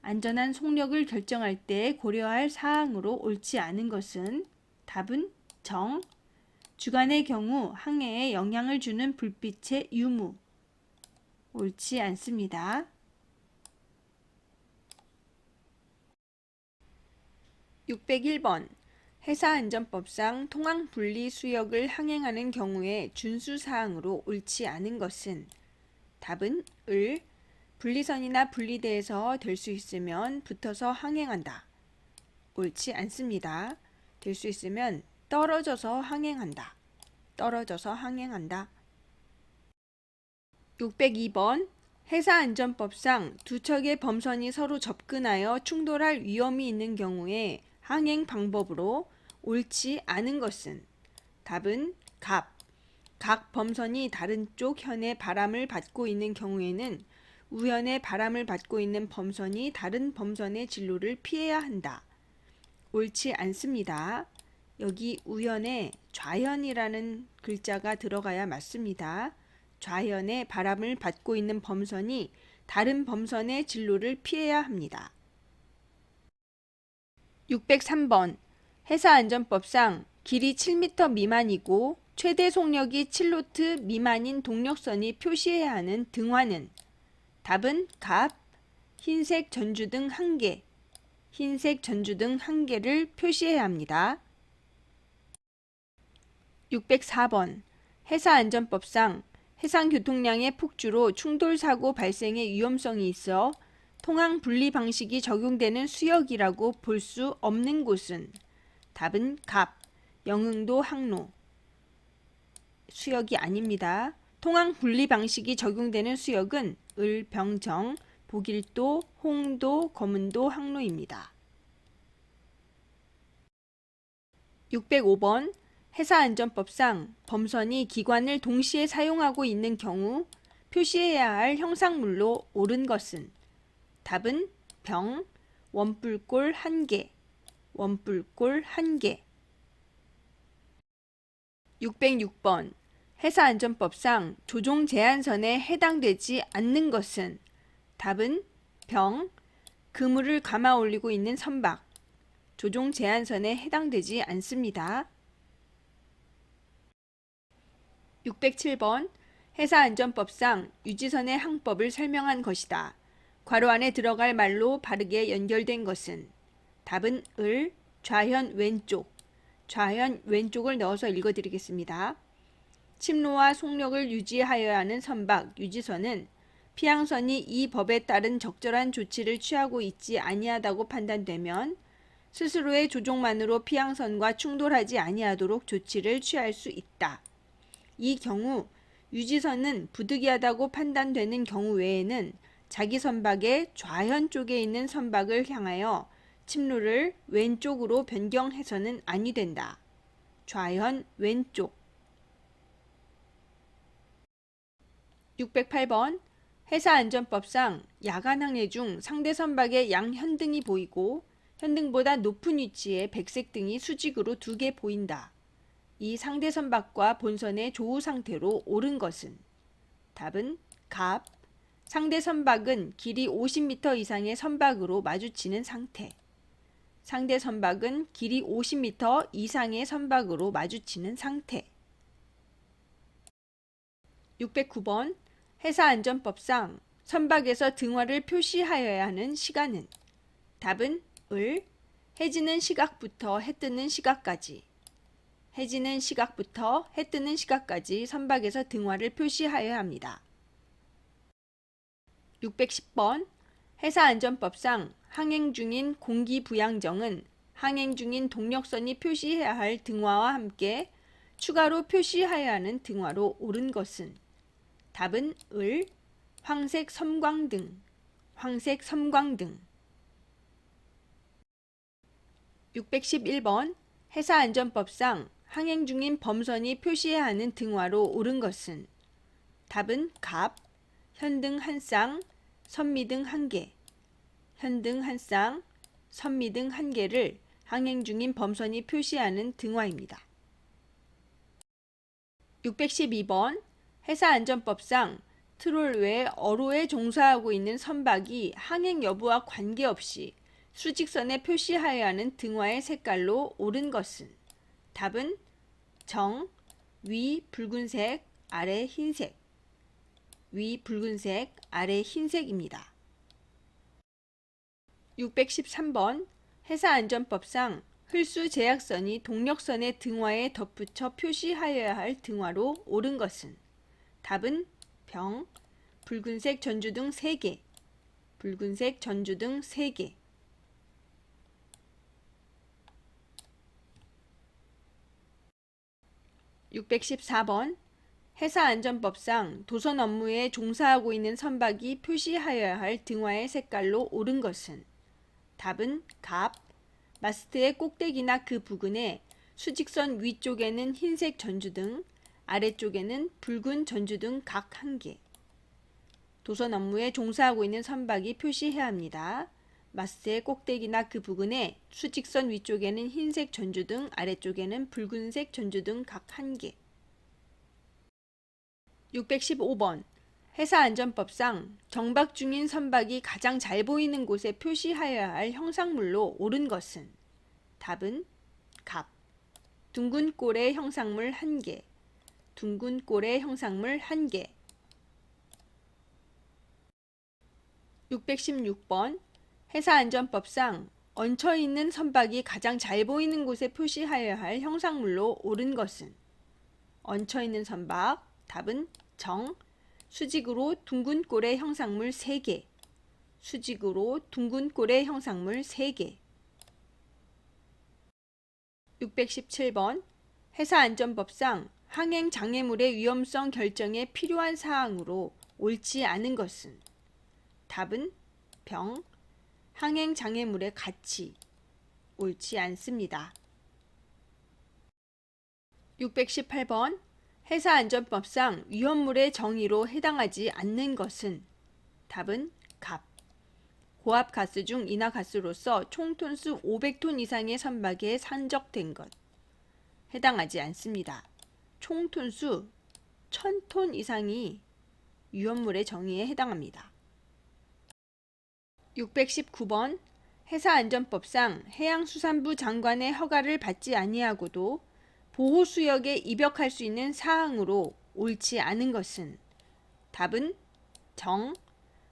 안전한 속력을 결정할 때 고려할 사항으로 옳지 않은 것은 답은 정, 주간의 경우 항해에 영향을 주는 불빛의 유무. 옳지 않습니다. 601번 해사안전법상 통항 분리 수역을 항행하는 경우에 준수사항으로 옳지 않은 것은 답은 을, 분리선이나 분리대에서 될 수 있으면 붙어서 항행한다. 옳지 않습니다. 될 수 있으면 떨어져서 항행한다. 떨어져서 항행한다. 602번 해사안전법상 두 척의 범선이 서로 접근하여 충돌할 위험이 있는 경우에 항행 방법으로 옳지 않은 것은 답은 갑, 각 범선이 다른 쪽 현의 바람을 받고 있는 경우에는 우현의 바람을 받고 있는 범선이 다른 범선의 진로를 피해야 한다. 옳지 않습니다. 여기 우현에 좌현이라는 글자가 들어가야 맞습니다. 좌현의 바람을 받고 있는 범선이 다른 범선의 진로를 피해야 합니다. 603번 회사안전법상 길이 7m 미만이고 최대 속력이 7노트 미만인 동력선이 표시해야 하는 등화는 답은 갑, 흰색 전주등 1개, 흰색 전주등 1개를 표시해야 합니다. 604번 회사안전법상 해상교통량의 폭주로 충돌사고 발생의 위험성이 있어 통항 분리 방식이 적용되는 수역이라고 볼 수 없는 곳은 답은 갑, 영흥도 항로. 수역이 아닙니다. 통항 분리 방식이 적용되는 수역은 을, 병, 정, 보길도, 홍도, 거문도 항로입니다. 605번 회사안전법상 범선이 기관을 동시에 사용하고 있는 경우 표시해야 할 형상물로 옳은 것은 답은 병, 원뿔골 1개, 원뿔골 1개. 606번 회사안전법상 조종 제한선에 해당되지 않는 것은 답은 병, 그물을 감아 올리고 있는 선박, 조종 제한선에 해당되지 않습니다. 607번 회사안전법상 유지선의 항법을 설명한 것이다. 괄호 안에 들어갈 말로 바르게 연결된 것은 답은 을, 좌현 왼쪽, 좌현 왼쪽을 넣어서 읽어드리겠습니다. 침로와 속력을 유지하여야 하는 선박 유지선은 피항선이 이 법에 따른 적절한 조치를 취하고 있지 아니하다고 판단되면 스스로의 조종만으로 피항선과 충돌하지 아니하도록 조치를 취할 수 있다. 이 경우 유지선은 부득이하다고 판단되는 경우 외에는 자기 선박의 좌현 쪽에 있는 선박을 향하여 침로를 왼쪽으로 변경해서는 아니 된다. 좌현 왼쪽. 608번 회사안전법상 야간 항해 중 상대 선박의 양현등이 보이고 현등보다 높은 위치에 백색 등이 수직으로 2개 보인다. 이 상대 선박과 본선의 조후 상태로 옳은 것은 답은 갑, 상대 선박은 길이 50m 이상의 선박으로 마주치는 상태. 상대 선박은 길이 50m 이상의 선박으로 마주치는 상태. 609번 회사안전법상 선박에서 등화를 표시하여야 하는 시간은 답은 을, 해지는 시각부터 해 뜨는 시각까지. 해지는 시각부터 해 뜨는 시각까지 선박에서 등화를 표시하여야 합니다. 610번 회사안전법상 항행 중인 공기부양정은 항행 중인 동력선이 표시해야 할 등화와 함께 추가로 표시하여야 하는 등화로 옳은 것은 답은 을, 황색 섬광등, 황색 섬광등. 611번 회사안전법상 항행 중인 범선이 표시해야 하는 등화로 옳은 것은 답은 갑, 현등 한 쌍, 선미등 1개, 현등 한 쌍, 선미등 1개를 항행 중인 범선이 표시하는 등화입니다. 612번 회사안전법상 트롤 외 어로에 종사하고 있는 선박이 항행 여부와 관계없이 수직선에 표시하여야 하는 등화의 색깔로 옳은 것은 답은 정, 위 붉은색, 아래 흰색, 위 붉은색, 아래 흰색입니다. 613번 회사안전법상 흘수 제약선이 동력선의 등화에 덧붙여 표시하여야 할 등화로 옳은 것은 답은 병, 붉은색 전주등 3개, 붉은색 전주등 3개. 614번 회사안전법상 도선 업무에 종사하고 있는 선박이 표시하여야 할 등화의 색깔로 옳은 것은 답은 갑, 마스트의 꼭대기나 그 부근에 수직선 위쪽에는 흰색 전주등, 아래쪽에는 붉은 전주등 각 1개. 도선 업무에 종사하고 있는 선박이 표시해야 합니다. 마스트의 꼭대기나 그 부근에 수직선 위쪽에는 흰색 전주등, 아래쪽에는 붉은색 전주등 각 1개. 615번 회사안전법상 정박 중인 선박이 가장 잘 보이는 곳에 표시하여야 할 형상물로 옳은 것은 답은 갑. 둥근 꼴의 형상물 1개, 둥근 꼴의 형상물 1개. 616번 회사안전법상 얹혀있는 선박이 가장 잘 보이는 곳에 표시하여야 할 형상물로 옳은 것은 얹혀있는 선박, 답은 정. 수직으로 둥근 꼴의 형상물 3개, 수직으로 둥근 꼴의 형상물 3개. 617번 회사안전법상 항행 장애물의 위험성 결정에 필요한 사항으로 옳지 않은 것은 답은 병. 항행 장애물의 가치, 옳지 않습니다. 618번 회사안전법상 위험물의 정의로 해당하지 않는 것은 답은 갑. 고압가스 중 인화가스로서 총 톤수 500톤 이상의 선박에 산적된 것, 해당하지 않습니다. 총 톤수 1000톤 이상이 위험물의 정의에 해당합니다. 619번 회사안전법상 해양수산부 장관의 허가를 받지 아니하고도 보호수역에 입역할 수 있는 사항으로 옳지 않은 것은 답은 정.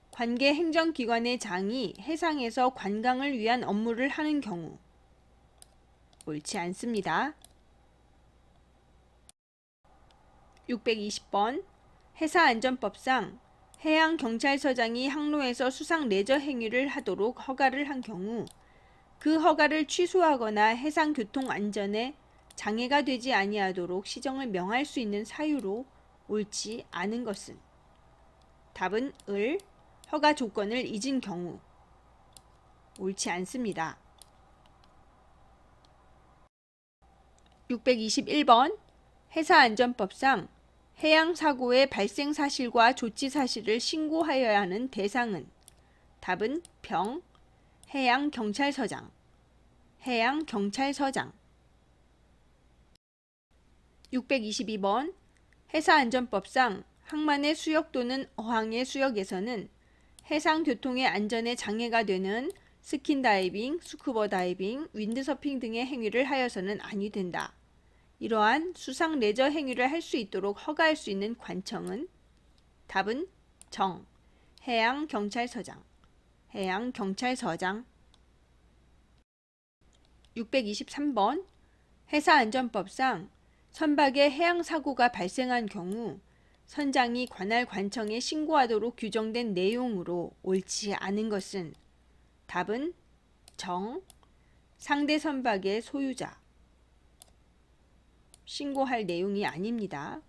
관계 행정기관의 장이 해상에서 관광을 위한 업무를 하는 경우, 옳지 않습니다. 620번 회사안전법상 해양경찰서장이 항로에서 수상 레저 행위를 하도록 허가를 한 경우 그 허가를 취소하거나 해상교통안전에 장애가 되지 아니하도록 시정을 명할 수 있는 사유로 옳지 않은 것은 답은 을. 허가 조건을 잊은 경우, 옳지 않습니다. 621번 회사안전법상 해양사고의 발생 사실과 조치 사실을 신고하여야 하는 대상은 답은 병. 해양경찰서장, 해양경찰서장. 622번 회사안전법상 항만의 수역 또는 어항의 수역에서는 해상교통의 안전에 장애가 되는 스킨다이빙, 스쿠버 다이빙, 윈드서핑 등의 행위를 하여서는 아니 된다. 이러한 수상 레저 행위를 할 수 있도록 허가할 수 있는 관청은 답은 정. 해양경찰서장, 해양경찰서장. 623번 회사안전법상 선박에 해양사고가 발생한 경우 선장이 관할 관청에 신고하도록 규정된 내용으로 옳지 않은 것은 답은 정. 상대 선박의 소유자, 신고할 내용이 아닙니다.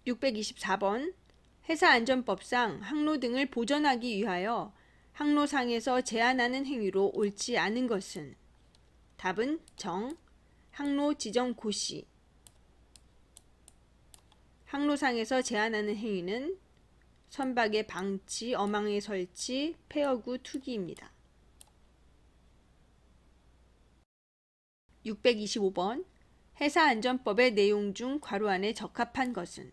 624번 회사안전법상 항로 등을 보전하기 위하여 항로상에서 제한하는 행위로 옳지 않은 것은 답은 정. 항로 지정 고시, 항로상에서 제한하는 행위는 선박의 방치, 어망의 설치, 폐어구 투기입니다. 625번 회사안전법의 내용 중 괄호 안에 적합한 것은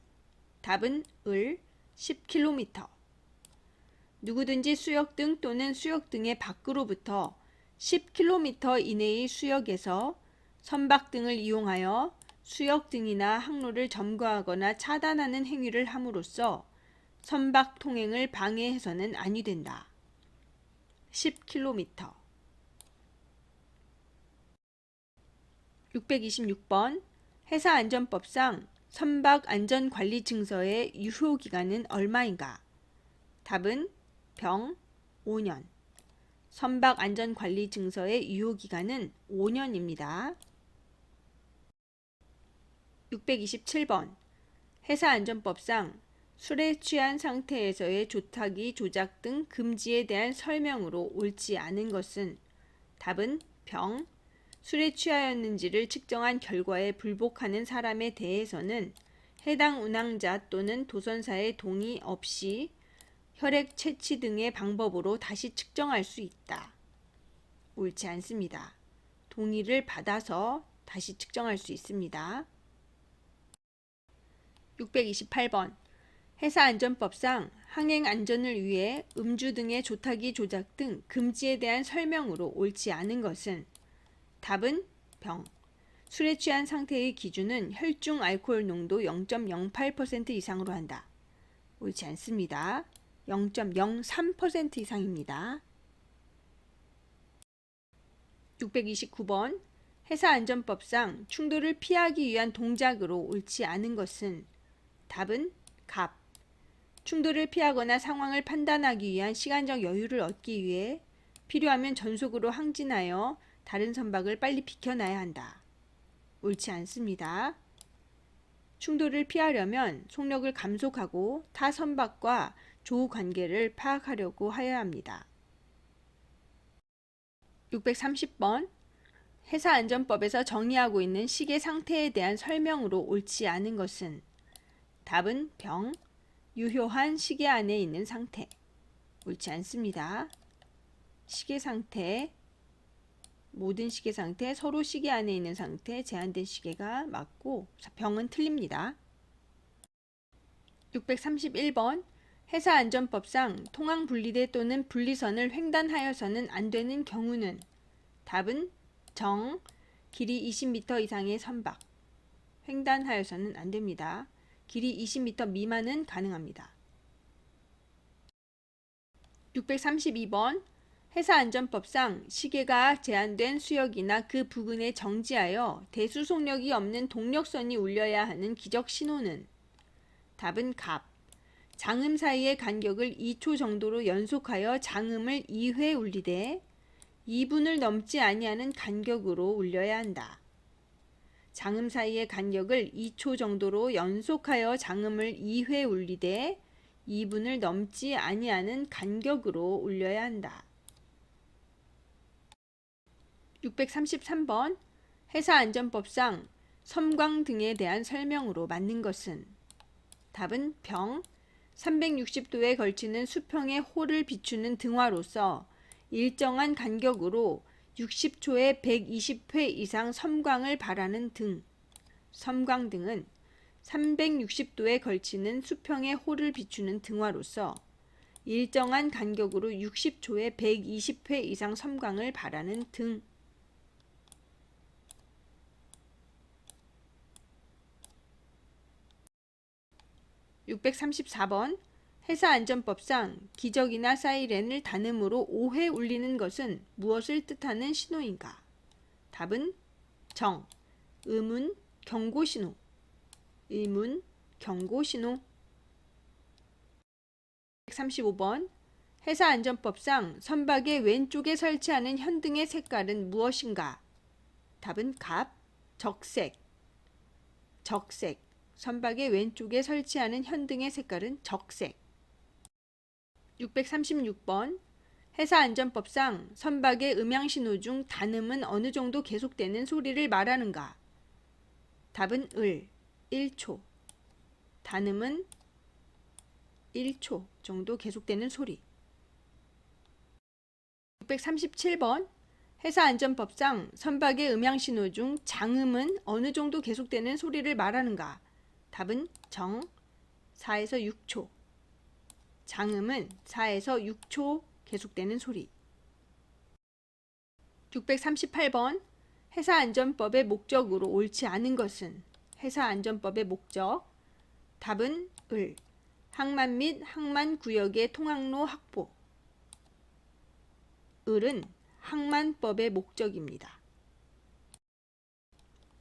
답은 을. 10km. 누구든지 수역 등 또는 수역 등의 밖으로부터 10km 이내의 수역에서 선박 등을 이용하여 수역 등이나 항로를 점거하거나 차단하는 행위를 함으로써 선박 통행을 방해해서는 아니 된다. 10km. 626번 회사안전법상 선박안전관리증서의 유효기간은 얼마인가? 답은 병. 5년. 선박안전관리증서의 유효기간은 5년입니다. 627번 회사안전법상 술에 취한 상태에서의 조타기, 조작 등 금지에 대한 설명으로 옳지 않은 것은 답은 병. 술에 취하였는지를 측정한 결과에 불복하는 사람에 대해서는 해당 운항자 또는 도선사의 동의 없이 혈액 채취 등의 방법으로 다시 측정할 수 있다. 옳지 않습니다. 동의를 받아서 다시 측정할 수 있습니다. 628번. 회사안전법상 항행 안전을 위해 음주 등의 조타기 조작 등 금지에 대한 설명으로 옳지 않은 것은 답은 병. 술에 취한 상태의 기준은 혈중 알코올 농도 0.08% 이상으로 한다. 옳지 않습니다. 0.03% 이상입니다. 629번. 회사안전법상 충돌을 피하기 위한 동작으로 옳지 않은 것은 답은 갑. 충돌을 피하거나 상황을 판단하기 위한 시간적 여유를 얻기 위해 필요하면 전속으로 항진하여 다른 선박을 빨리 비켜나야 한다. 옳지 않습니다. 충돌을 피하려면 속력을 감속하고 타 선박과 조우 관계를 파악하려고 하여야 합니다. 630번. 회사안전법에서 정의하고 있는 시계 상태에 대한 설명으로 옳지 않은 것은 답은 병. 유효한 시계 안에 있는 상태. 옳지 않습니다. 시계 상태, 모든 시계 상태, 서로 시계 안에 있는 상태, 제한된 시계가 맞고 병은 틀립니다. 631번. 회사안전법상 통항분리대 또는 분리선을 횡단하여서는 안 되는 경우는 답은 정. 길이 20m 이상의 선박. 횡단하여서는 안 됩니다. 길이 20m 미만은 가능합니다. 632번. 회사안전법상 시계가 제한된 수역이나 그 부근에 정지하여 대수속력이 없는 동력선이 울려야 하는 기적 신호는 답은 갑. 장음 사이의 간격을 2초 정도로 연속하여 장음을 2회 울리되 2분을 넘지 아니하는 간격으로 울려야 한다. 장음 사이의 간격을 2초 정도로 연속하여 장음을 2회 울리되 2분을 넘지 아니하는 간격으로 울려야 한다. 633번. 회사안전법상 섬광 등에 대한 설명으로 맞는 것은 답은 병. 360도에 걸치는 수평의 홀을 비추는 등화로서 일정한 간격으로 60초에 120회 이상 섬광을 발하는 등. 섬광등은 360도에 걸치는 수평의 홀을 비추는 등화로서 일정한 간격으로 60초에 120회 이상 섬광을 발하는 등. 634번. 회사안전법상 기적이나 사이렌을 단음으로 5회 울리는 것은 무엇을 뜻하는 신호인가? 답은 정. 의문, 경고신호. 의문, 경고신호. 135번. 회사안전법상 선박의 왼쪽에 설치하는 현등의 색깔은 무엇인가? 답은 갑. 적색. 적색. 선박의 왼쪽에 설치하는 현등의 색깔은 적색. 636번. 회사안전법상 선박의 음향신호 중 단음은 어느 정도 계속되는 소리를 말하는가? 답은 을. 1초. 단음은 1초 정도 계속되는 소리. 637번. 회사안전법상 선박의 음향신호 중 장음은 어느 정도 계속되는 소리를 말하는가? 답은 정. 4에서 6초. 장음은 4에서 6초 계속되는 소리. 638번. 회사안전법의 목적으로 옳지 않은 것은 회사안전법의 목적. 답은 을. 항만 및 항만구역의 통항로 확보. 을은 항만법의 목적입니다.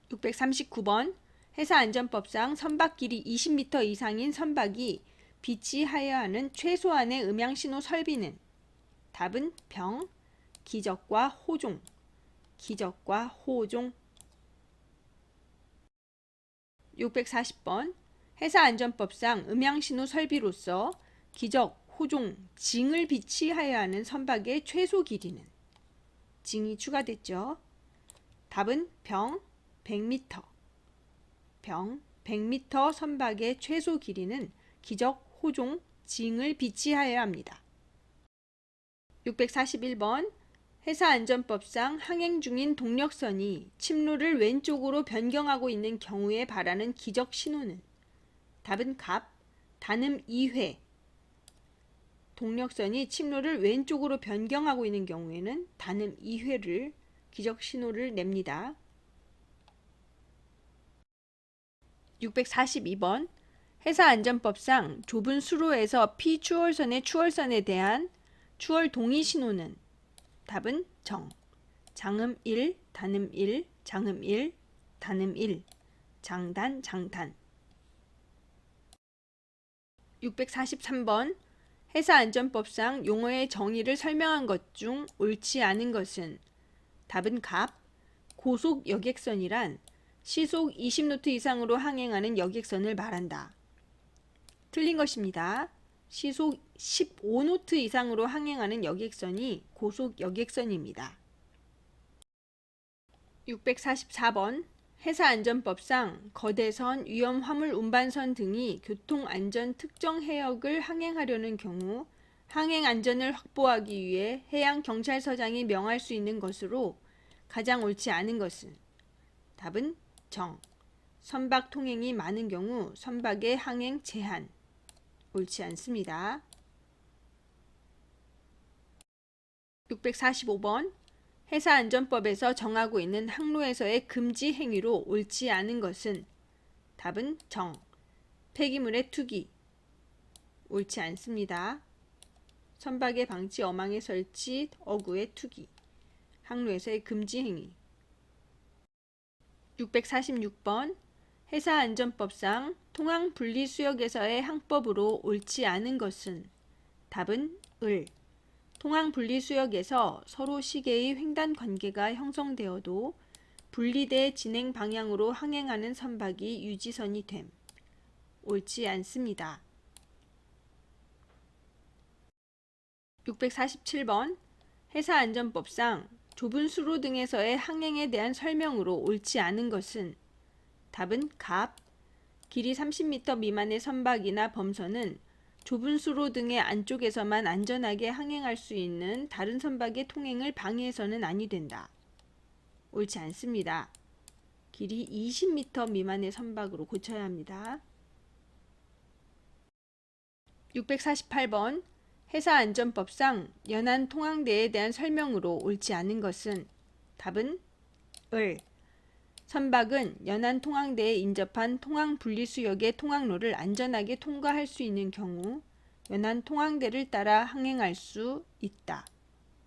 639번. 회사안전법상 선박 길이 20m 이상인 선박이 비치하여야 하는 최소한의 음향신호 설비는 답은 병. 기적과 호종. 기적과 호종. 640번. 회사안전법상 음향신호 설비로서 기적, 호종, 징을 비치하여야 하는 선박의 최소 길이는 징이 추가됐죠. 답은 병. 100m. 병. 100m 선박의 최소 길이는 기적, 호종, 징을 비치하여야 합니다. 641번. 회사안전법상 항행 중인 동력선이 침로를 왼쪽으로 변경하고 있는 경우에 발하는 기적 신호는 답은 갑. 단음 2회. 동력선이 침로를 왼쪽으로 변경하고 있는 경우에는 단음 2회를 기적 신호를 냅니다. 642번. 회사안전법상 좁은 수로에서 피추월선의 추월선에 대한 추월 동의 신호는 답은 정. 장음 1, 단음 1, 장음 1, 단음 1, 장단, 장탄. 643번. 회사안전법상 용어의 정의를 설명한 것 중 옳지 않은 것은 답은 갑. 고속 여객선이란 시속 20노트 이상으로 항행하는 여객선을 말한다. 틀린 것입니다. 시속 15노트 이상으로 항행하는 여객선이 고속 여객선입니다. 644번. 회사안전법상 거대선, 위험화물 운반선 등이 교통안전 특정 해역을 항행하려는 경우 항행안전을 확보하기 위해 해양경찰서장이 명할 수 있는 것으로 가장 옳지 않은 것은 답은 정. 선박 통행이 많은 경우 선박의 항행 제한. 옳지 않습니다. 645번. 회사안전법에서 정하고 있는 항로에서의 금지 행위로 옳지 않은 것은 답은 정. 폐기물의 투기. 옳지 않습니다. 선박의 방치, 어망의 설치, 어구의 투기. 항로에서의 금지 행위. 646번. 회사안전법상 통항분리수역에서의 항법으로 옳지 않은 것은 답은 을. 통항분리수역에서 서로 시계의 횡단 관계가 형성되어도 분리대 진행 방향으로 항행하는 선박이 유지선이 됨. 옳지 않습니다. 647번. 회사안전법상 좁은 수로 등에서의 항행에 대한 설명으로 옳지 않은 것은 답은 갑. 길이 30m 미만의 선박이나 범선은 좁은 수로 등의 안쪽에서만 안전하게 항행할 수 있는 다른 선박의 통행을 방해해서는 아니 된다. 옳지 않습니다. 길이 20m 미만의 선박으로 고쳐야 합니다. 648번. 회사안전법상 연안 통항대에 대한 설명으로 옳지 않은 것은 답은 을. 선박은 연안 통항대에 인접한 통항분리수역의 통항로를 안전하게 통과할 수 있는 경우 연안 통항대를 따라 항행할 수 있다.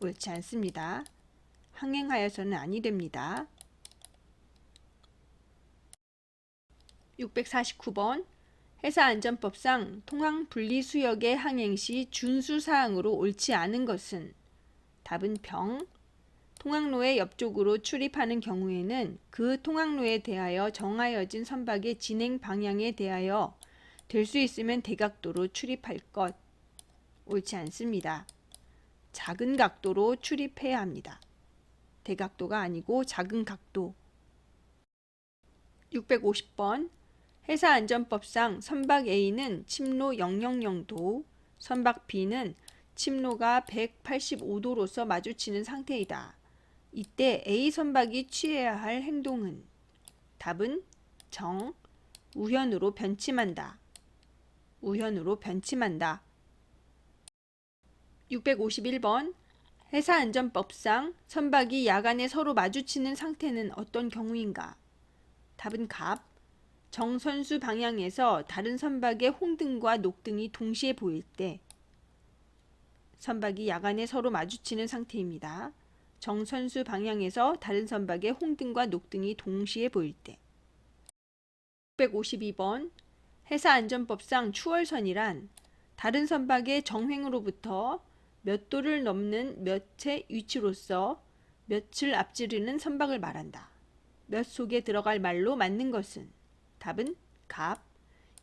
옳지 않습니다. 항행하여서는 아니 됩니다. 649번. 회사안전법상 통항분리수역의 항행 시 준수사항으로 옳지 않은 것은 답은 병. 통항로의 옆쪽으로 출입하는 경우에는 그 통항로에 대하여 정하여진 선박의 진행 방향에 대하여 될 수 있으면 대각도로 출입할 것. 옳지 않습니다. 작은 각도로 출입해야 합니다. 대각도가 아니고 작은 각도. 650번. 회사안전법상 선박 A는 침로 000도, 선박 B는 침로가 185도로서 마주치는 상태이다. 이때 A 선박이 취해야 할 행동은 답은 정. 우현으로 변침한다. 우현으로 변침한다. 651번. 회사안전법상 선박이 야간에 서로 마주치는 상태는 어떤 경우인가? 답은 갑. 정선수 방향에서 다른 선박의 홍등과 녹등이 동시에 보일 때 선박이 야간에 서로 마주치는 상태입니다. 정선수 방향에서 다른 선박의 홍등과 녹등이 동시에 보일 때. 652번. 회사안전법상 추월선이란 다른 선박의 정횡으로부터 몇 도를 넘는 몇의 위치로서 몇을 앞지르는 선박을 말한다. 몇 속에 들어갈 말로 맞는 것은 답은 갑.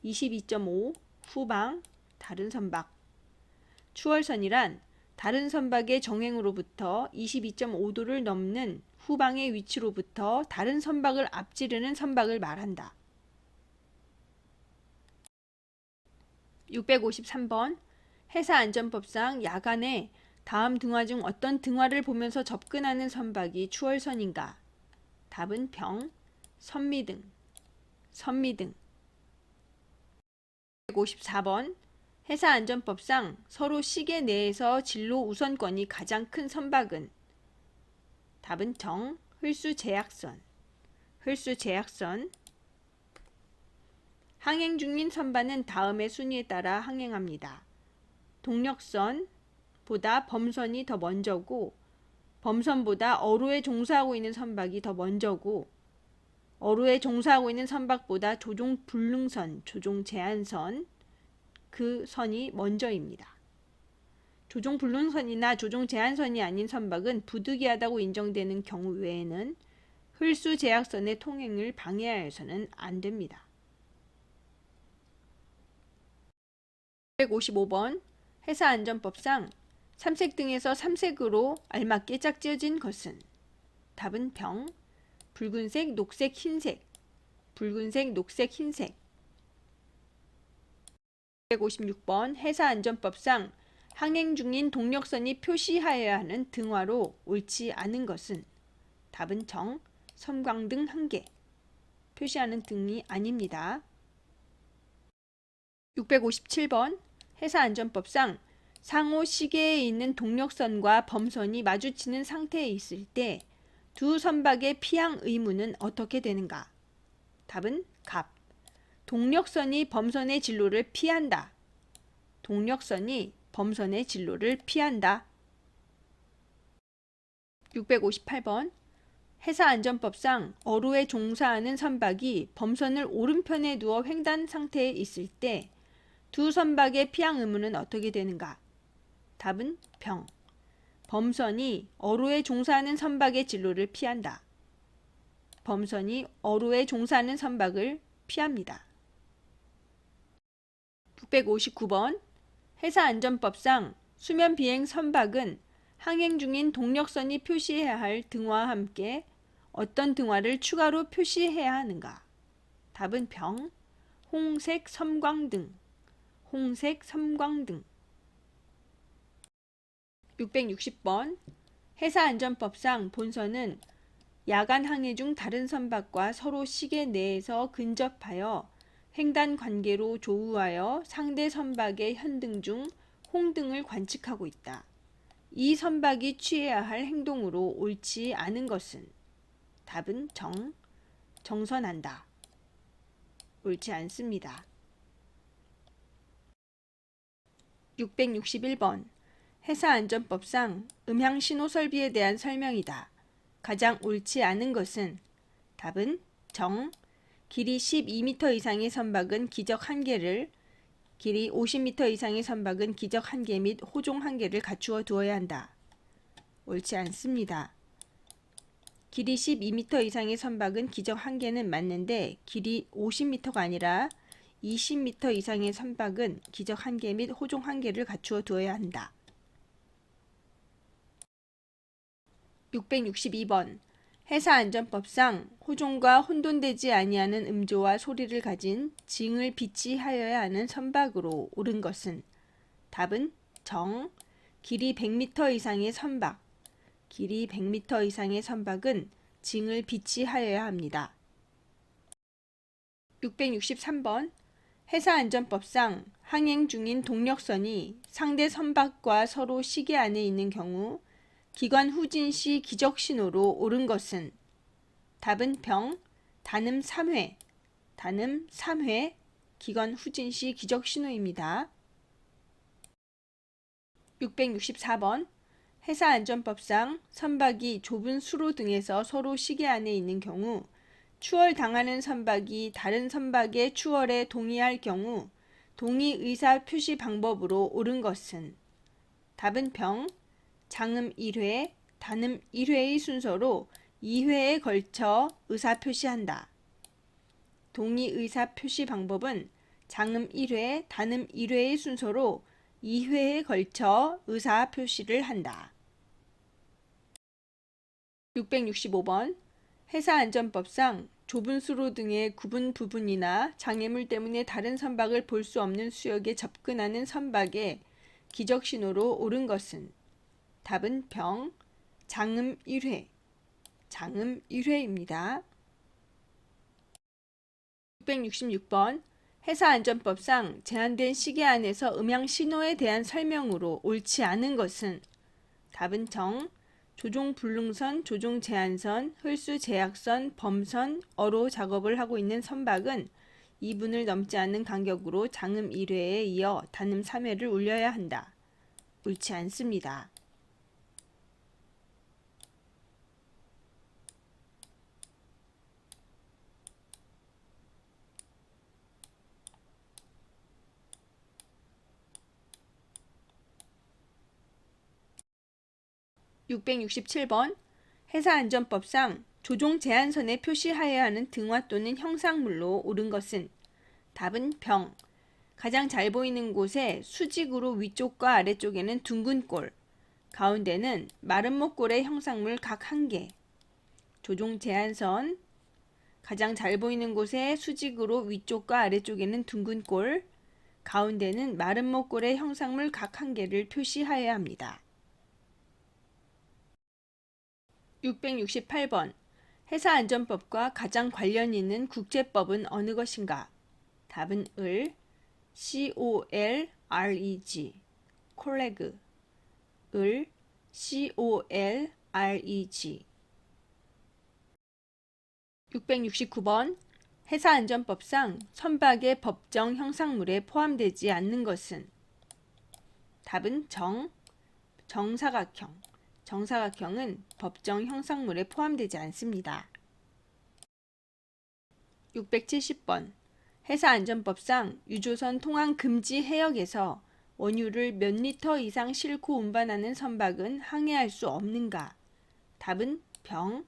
22.5 후방 다른 선박. 추월선이란 다른 선박의 정횡으로부터 22.5도를 넘는 후방의 위치로부터 다른 선박을 앞지르는 선박을 말한다. 653번. 회사안전법상 야간에 다음 등화 중 어떤 등화를 보면서 접근하는 선박이 추월선인가? 답은 병. 선미등. 선미등. 654번 회사안전법상 서로 시계 내에서 진로 우선권이 가장 큰 선박은 답은 정, 흘수제약선. 흘수제약선. 항행 중인 선반은 다음의 순위에 따라 항행합니다. 동력선보다 범선이 더 먼저고 범선보다 어로에 종사하고 있는 선박이 더 먼저고 어로에 종사하고 있는 선박보다 조종불능선, 조종제한선 그 선이 먼저입니다. 조종불능선이나 조종제한선이 아닌 선박은 부득이하다고 인정되는 경우 외에는 흘수제약선의 통행을 방해하여서는 안 됩니다. 155번 회사안전법상 삼색 등에서 삼색으로 알맞게 짝지어진 것은 답은 병, 붉은색, 녹색, 흰색. 붉은색, 녹색, 흰색. 156번 회사안전법상 항행 중인 동력선이 표시하여야 하는 등화로 옳지 않은 것은 답은 정, 섬광등 1개. 표시하는 등이 아닙니다. 657번 회사안전법상 상호 시계에 있는 동력선과 범선이 마주치는 상태에 있을 때 두 선박의 피항 의무는 어떻게 되는가? 답은 갑. 동력선이 범선의 진로를 피한다. 동력선이 범선의 진로를 피한다. 658번 회사안전법상 어로에 종사하는 선박이 범선을 오른편에 두어 횡단 상태에 있을 때 두 선박의 피항 의무는 어떻게 되는가? 답은 병. 범선이 어로에 종사하는 선박의 진로를 피한다. 범선이 어로에 종사하는 선박을 피합니다. 659번 회사안전법상 수면비행 선박은 항행 중인 동력선이 표시해야 할 등화와 함께 어떤 등화를 추가로 표시해야 하는가? 답은 병, 홍색 섬광등. 홍색 섬광등. 660번 회사안전법상 본선은 야간 항해 중 다른 선박과 서로 시계 내에서 근접하여 횡단 관계로 조우하여 상대 선박의 현등 중 홍등을 관측하고 있다. 이 선박이 취해야 할 행동으로 옳지 않은 것은 답은 정, 정선한다. 옳지 않습니다. 661번 회사안전법상 음향신호 설비에 대한 설명이다. 가장 옳지 않은 것은 답은 정, 길이 12m 이상의 선박은 기적 1개를, 길이 50m 이상의 선박은 기적 1개 및 호종 1개를 갖추어 두어야 한다. 옳지 않습니다. 길이 12m 이상의 선박은 기적 1개는 맞는데 길이 50m가 아니라 20m 이상의 선박은 기적 1개 및 호종 1개를 갖추어 두어야 한다. 662번 회사안전법상 호종과 혼돈되지 아니하는 음조와 소리를 가진 징을 비치하여야 하는 선박으로 옳은 것은 답은 정, 길이 100m 이상의 선박. 길이 100m 이상의 선박은 징을 비치하여야 합니다. 663번 회사안전법상 항행 중인 동력선이 상대 선박과 서로 시계 안에 있는 경우 기관 후진 시 기적 신호로 옳은 것은 답은 병, 단음 3회. 단음 3회 기관 후진 시 기적 신호입니다. 664번 회사안전법상 선박이 좁은 수로 등에서 서로 시계 안에 있는 경우 추월당하는 선박이 다른 선박의 추월에 동의할 경우 동의 의사 표시 방법으로 옳은 것은 답은 병, 장음 1회, 단음 1회의 순서로 2회에 걸쳐 의사 표시한다. 동의 의사 표시 방법은 장음 1회, 단음 1회의 순서로 2회에 걸쳐 의사 표시를 한다. 665번 회사안전법상 좁은 수로 등의 구분 부분이나 장애물 때문에 다른 선박을 볼 수 없는 수역에 접근하는 선박의 기적 신호로 옳은 것은 답은 병, 장음 1회. 장음 1회입니다. 666번 회사안전법상 제한된 시계 안에서 음향 신호에 대한 설명으로 옳지 않은 것은 답은 정, 조종 불능선, 조종 제한선, 홀수 제약선, 범선, 어로 작업을 하고 있는 선박은 2분을 넘지 않는 간격으로 장음 1회에 이어 단음 3회를 울려야 한다. 옳지 않습니다. (667번) 회사안전법상 조종 제한선에 표시하여야 하는 등화 또는 형상물로 옳은 것은 답은 병, 가장 잘 보이는 곳에 수직으로 위쪽과 아래쪽에는 둥근 골, 가운데는 마른 목골의 형상물 각 1개. 조종 제한선, 가장 잘 보이는 곳에 수직으로 위쪽과 아래쪽에는 둥근 골, 가운데는 마른 목골의 형상물 각 1개를 표시하여야 합니다. 668번 회사안전법과 가장 관련 있는 국제법은 어느 것인가? 답은 을, COLREG, 콜레그, 을, COLREG. 669번 회사안전법상 선박의 법정 형상물에 포함되지 않는 것은 답은 정, 정사각형. 정사각형은 법정 형상물에 포함되지 않습니다. 670번 회사안전법상 유조선 통항 금지 해역에서 원유를 몇 리터 이상 싣고 운반하는 선박은 항해할 수 없는가? 답은 병,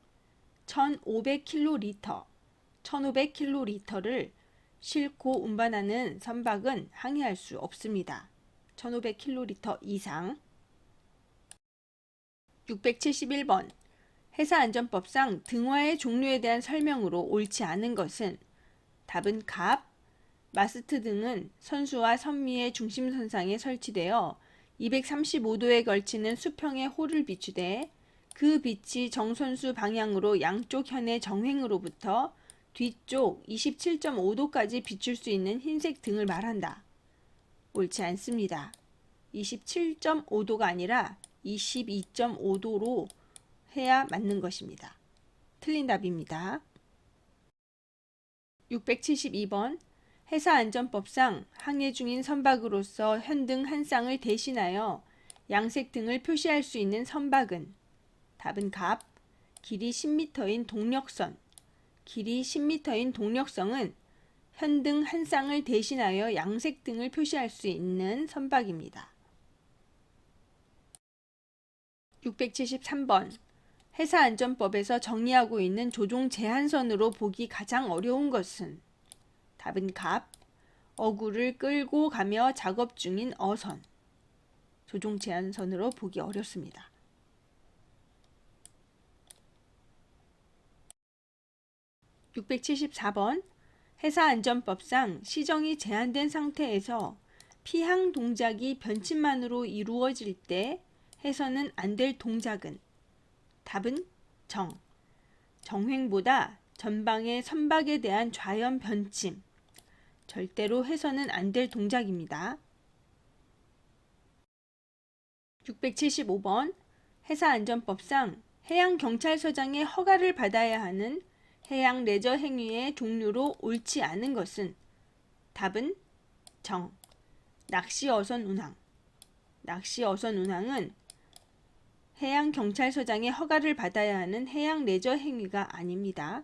1500kl, 1500kl를 싣고 운반하는 선박은 항해할 수 없습니다. 1500kl 이상. 671번 회사안전법상 등화의 종류에 대한 설명으로 옳지 않은 것은 답은 갑, 마스트 등은 선수와 선미의 중심선상에 설치되어 235도에 걸치는 수평의 홀을 비추되 그 빛이 정선수 방향으로 양쪽 현의 정횡으로부터 뒤쪽 27.5도까지 비출 수 있는 흰색 등을 말한다. 옳지 않습니다. 27.5도가 아니라 22.5도로 해야 맞는 것입니다. 틀린 답입니다. 672번 회사안전법상 항해 중인 선박으로서 현등 한 쌍을 대신하여 양색 등을 표시할 수 있는 선박은 답은 갑, 길이 10m인 동력선. 길이 10m인 동력성은 현등 한 쌍을 대신하여 양색 등을 표시할 수 있는 선박입니다. 673번 회사안전법에서 정의하고 있는 조종 제한선으로 보기 가장 어려운 것은 답은 갑, 어구를 끌고 가며 작업 중인 어선. 조종 제한선으로 보기 어렵습니다. 674번 회사안전법상 시정이 제한된 상태에서 피항 동작이 변침만으로 이루어질 때 해서는 안 될 동작은 답은 정, 정횡보다 전방의 선박에 대한 좌연 변침, 절대로 해서는 안 될 동작입니다. 675번 회사안전법상 해양경찰서장의 허가를 받아야 하는 해양 레저 행위의 종류로 옳지 않은 것은 답은 정, 낚시 어선 운항. 낚시 어선 운항은 해양경찰서장의 허가를 받아야 하는 해양 레저 행위가 아닙니다.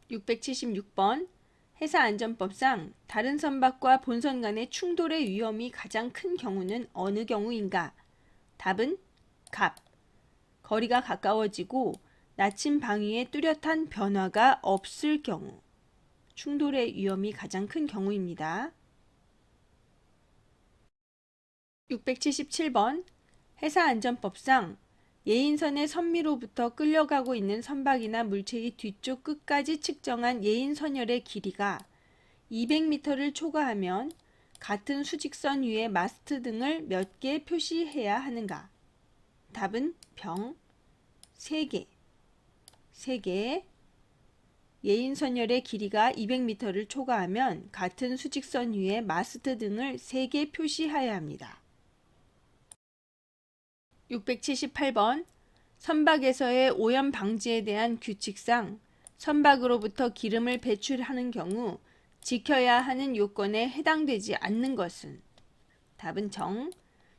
676번 회사안전법상 다른 선박과 본선 간의 충돌의 위험이 가장 큰 경우는 어느 경우인가? 답은 갑, 거리가 가까워지고 나침 방위에 뚜렷한 변화가 없을 경우. 충돌의 위험이 가장 큰 경우입니다. 677번 회사안전법상 예인선의 선미로부터 끌려가고 있는 선박이나 물체의 뒤쪽 끝까지 측정한 예인선열의 길이가 200m를 초과하면 같은 수직선 위에 마스트 등을 몇 개 표시해야 하는가? 답은 병, 3개. 예인선열의 길이가 200m를 초과하면 같은 수직선 위에 마스트 등을 3개 표시하여야 합니다. 678번 선박에서의 오염 방지에 대한 규칙상 선박으로부터 기름을 배출하는 경우 지켜야 하는 요건에 해당되지 않는 것은 답은 정.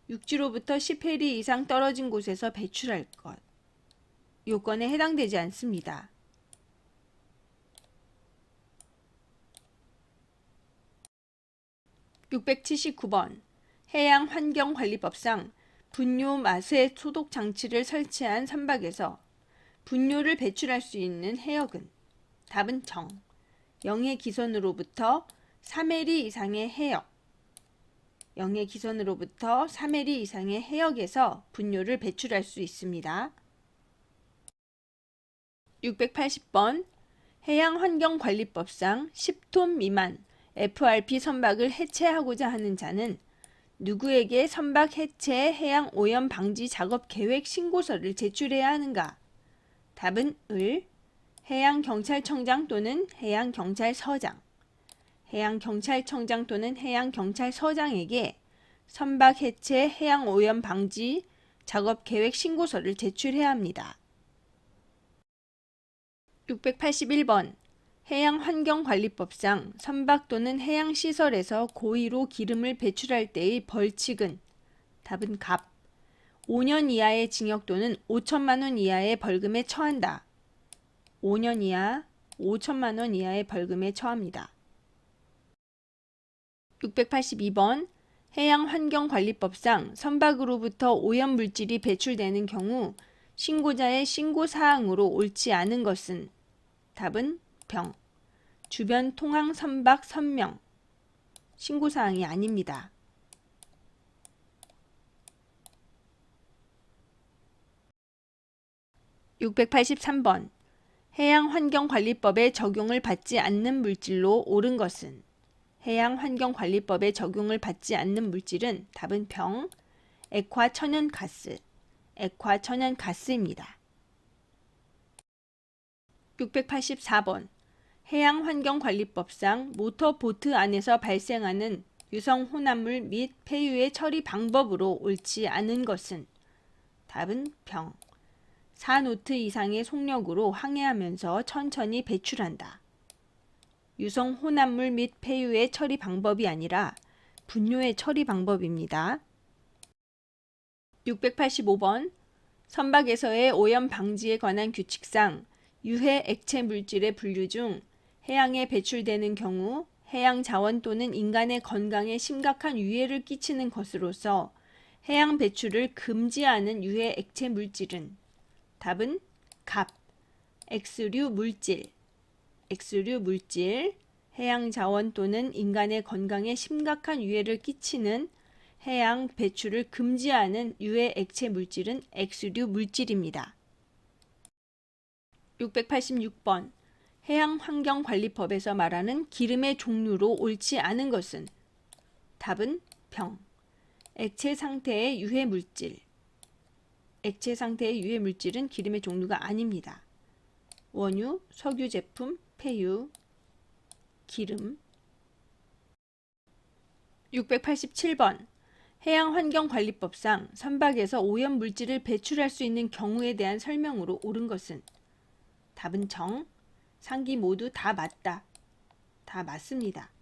육지로부터 10해리 이상 떨어진 곳에서 배출할 것. 요건에 해당되지 않습니다. 679번 해양환경관리법상 분뇨 맛의 소독 장치를 설치한 선박에서 분뇨를 배출할 수 있는 해역은 답은 정. 영해 기선으로부터 3해리 이상의 해역. 영해 기선으로부터 3해리 이상의 해역에서 분뇨를 배출할 수 있습니다. 680번 해양환경관리법상 10톤 미만 FRP 선박을 해체하고자 하는 자는 누구에게 선박 해체 해양 오염 방지 작업 계획 신고서를 제출해야 하는가? 답은 을. 해양경찰청장 또는 해양경찰서장. 해양경찰청장 또는 해양경찰서장에게 선박 해체 해양 오염 방지 작업 계획 신고서를 제출해야 합니다. 681번 해양환경관리법상 선박 또는 해양시설에서 고의로 기름을 배출할 때의 벌칙은 답은 갑. 5년 이하의 징역 또는 5천만 원 이하의 벌금에 처한다. 5년 이하 5천만 원 이하의 벌금에 처합니다. 682번 해양환경관리법상 선박으로부터 오염물질이 배출되는 경우 신고자의 신고사항으로 옳지 않은 것은 답은 병. 주변 통항 선박 선명. 신고사항이 아닙니다. 683번 해양환경관리법에 적용을 받지 않는 물질로 옳은 것은 해양환경관리법에 적용을 받지 않는 물질은 답은 병. 액화천연가스. 액화천연가스입니다. 684번 해양환경관리법상 모터보트 안에서 발생하는 유성혼합물 및 폐유의 처리 방법으로 옳지 않은 것은 답은 병. 4노트 이상의 속력으로 항해하면서 천천히 배출한다. 유성혼합물 및 폐유의 처리 방법이 아니라 분뇨의 처리 방법입니다. 685번 선박에서의 오염 방지에 관한 규칙상 유해 액체 물질의 분류 중 해양에 배출되는 경우 해양 자원 또는 인간의 건강에 심각한 위해를 끼치는 것으로서 해양 배출을 금지하는 유해 액체 물질은 답은 갑. X류 물질. X류 물질. 해양 자원 또는 인간의 건강에 심각한 위해를 끼치는 해양 배출을 금지하는 유해 액체 물질은 X류 물질입니다. 686번 해양환경관리법에서 말하는 기름의 종류로 옳지 않은 것은 답은 병. 액체 상태의 유해 물질. 액체 상태의 유해 물질은 기름의 종류가 아닙니다. 원유, 석유 제품, 폐유, 기름. 687번 해양환경관리법상 선박에서 오염 물질을 배출할 수 있는 경우에 대한 설명으로 옳은 것은 답은 정. 상기 모두 다 맞다. 다 맞습니다.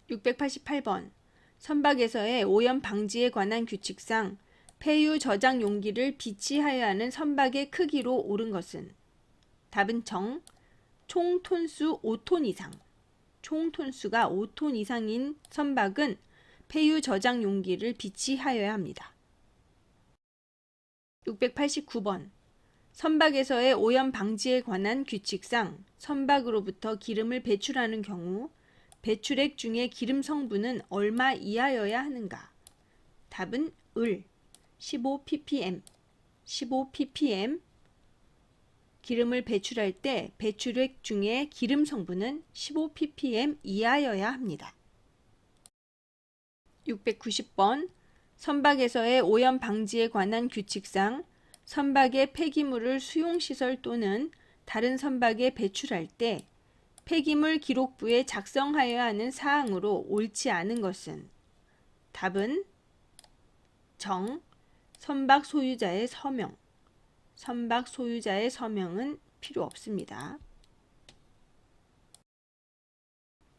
688번 선박에서의 오염 방지에 관한 규칙상 폐유 저장 용기를 비치하여야 하는 선박의 크기로 옳은 것은 답은 정. 총 톤수 5톤 이상. 총 톤수가 5톤 이상인 선박은 폐유 저장 용기를 비치하여야 합니다. 689번 선박에서의 오염 방지에 관한 규칙상 선박으로부터 기름을 배출하는 경우 배출액 중에 기름 성분은 얼마 이하여야 하는가? 답은 을. 15ppm. 15ppm. 기름을 배출할 때 배출액 중에 기름 성분은 15ppm 이하여야 합니다. 690번 선박에서의 오염 방지에 관한 규칙상 선박의 폐기물을 수용시설 또는 다른 선박에 배출할 때 폐기물 기록부에 작성하여야 하는 사항으로 옳지 않은 것은 답은 정, 선박 소유자의 서명. 선박 소유자의 서명은 필요 없습니다.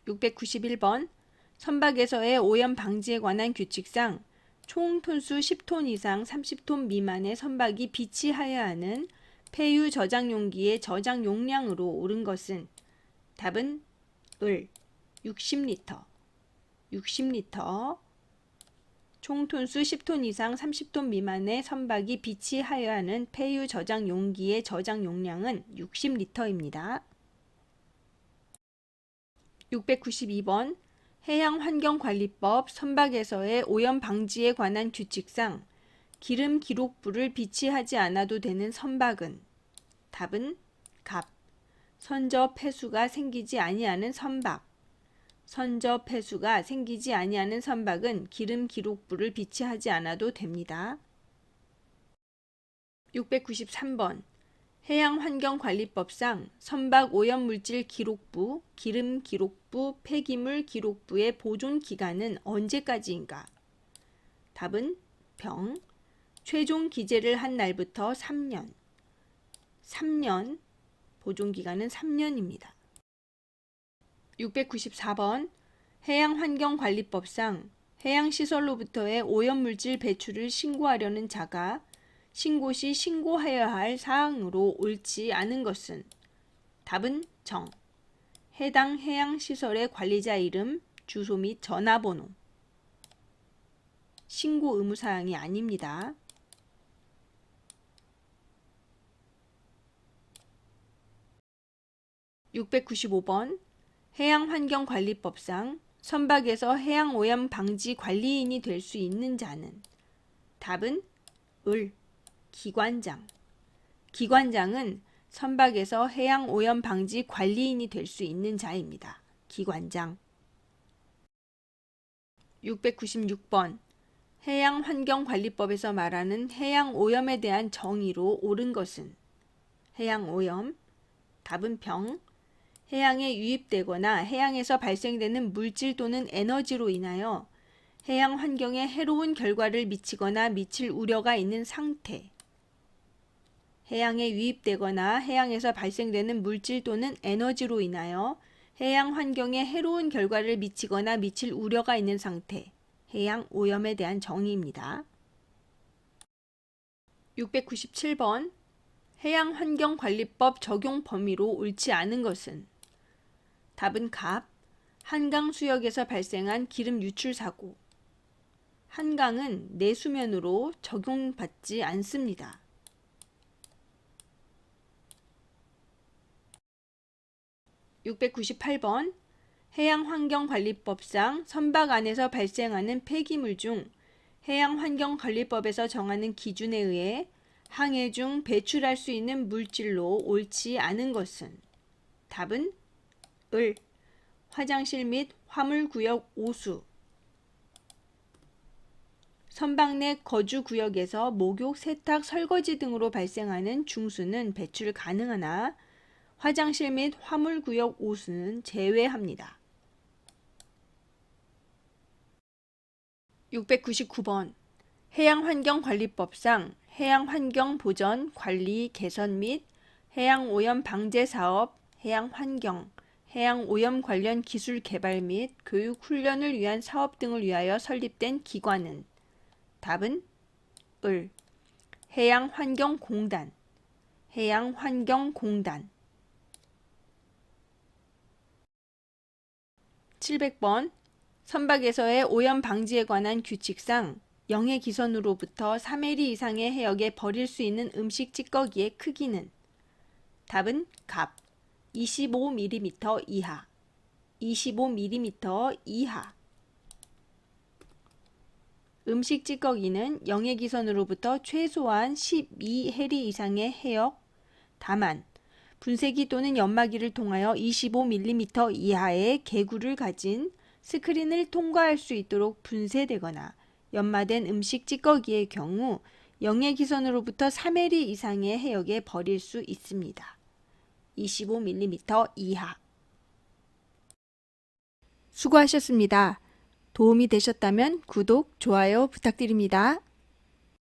691번 선박에서의 오염 방지에 관한 규칙상 총 톤수 10톤 이상 30톤 미만의 선박이 비치하여야 하는 폐유 저장 용기의 저장 용량으로 옳은 것은 답은 을 60리터. 60리터. 총 톤수 10톤 이상 30톤 미만의 선박이 비치하여야 하는 폐유 저장 용기의 저장 용량은 60리터입니다. 692번 해양환경관리법 선박에서의 오염 방지에 관한 규칙상 기름 기록부를 비치하지 않아도 되는 선박은 답은 갑. 선저 폐수가 생기지 아니하는 선박. 선저 폐수가 생기지 아니하는 선박은 기름 기록부를 비치하지 않아도 됩니다. 693번 해양환경관리법상 선박 오염물질 기록부, 기름 기록부, 폐기물 기록부의 보존 기간은 언제까지인가? 답은 병. 최종 기재를 한 날부터 3년. 3년. 보존 기간은 3년입니다. 694번 해양환경관리법상 해양시설로부터의 오염물질 배출을 신고하려는 자가 신고 시 신고하여야 할 사항으로 옳지 않은 것은 답은 정. 해당 해양시설의 관리자 이름, 주소 및 전화번호. 신고 의무사항이 아닙니다. 695번 해양환경관리법상 선박에서 해양오염 방지 관리인이 될 수 있는 자는 답은 을. 기관장. 기관장은 선박에서 해양오염 방지 관리인이 될 수 있는 자입니다. 기관장. 696번 해양환경관리법에서 말하는 해양오염에 대한 정의로 옳은 것은 해양오염. 답은 병. 해양에 유입되거나 해양에서 발생되는 물질 또는 에너지로 인하여 해양 환경에 해로운 결과를 미치거나 미칠 우려가 있는 상태. 해양에 유입되거나 해양에서 발생되는 물질 또는 에너지로 인하여 해양 환경에 해로운 결과를 미치거나 미칠 우려가 있는 상태. 해양 오염에 대한 정의입니다. 697번 해양환경관리법 적용 범위로 옳지 않은 것은 답은 갑. 한강 수역에서 발생한 기름 유출 사고. 한강은 내수면으로 적용받지 않습니다. 698번 해양환경관리법상 선박 안에서 발생하는 폐기물 중 해양환경관리법에서 정하는 기준에 의해 항해 중 배출할 수 있는 물질로 옳지 않은 것은 답은 을. 화장실 및 화물구역 오수. 선박 내 거주구역에서 목욕, 세탁, 설거지 등으로 발생하는 중수는 배출 가능하나 화장실 및 화물구역 오수는 제외합니다. 699번 해양환경관리법상 해양환경보전, 관리, 개선 및 해양오염 방제사업, 해양환경, 해양오염 관련 기술 개발 및 교육 훈련을 위한 사업 등을 위하여 설립된 기관은 답은 을. 해양환경공단. 해양환경공단. 700번 선박에서의 오염 방지에 관한 규칙상 영해기선으로부터 3mm 이상의 해역에 버릴 수 있는 음식 찌꺼기의 크기는 답은 갑. 25mm 이하. 25mm 이하. 음식 찌꺼기는 영해기선으로부터 최소한 12해리 이상의 해역, 다만 분쇄기 또는 연마기를 통하여 25mm 이하의 개구를 가진 스크린을 통과할 수 있도록 분쇄되거나 연마된 음식 찌꺼기의 경우 영해 기선으로부터 3mm 이상의 해역에 버릴 수 있습니다. 25mm 이하. 수고하셨습니다. 도움이 되셨다면 구독, 좋아요 부탁드립니다.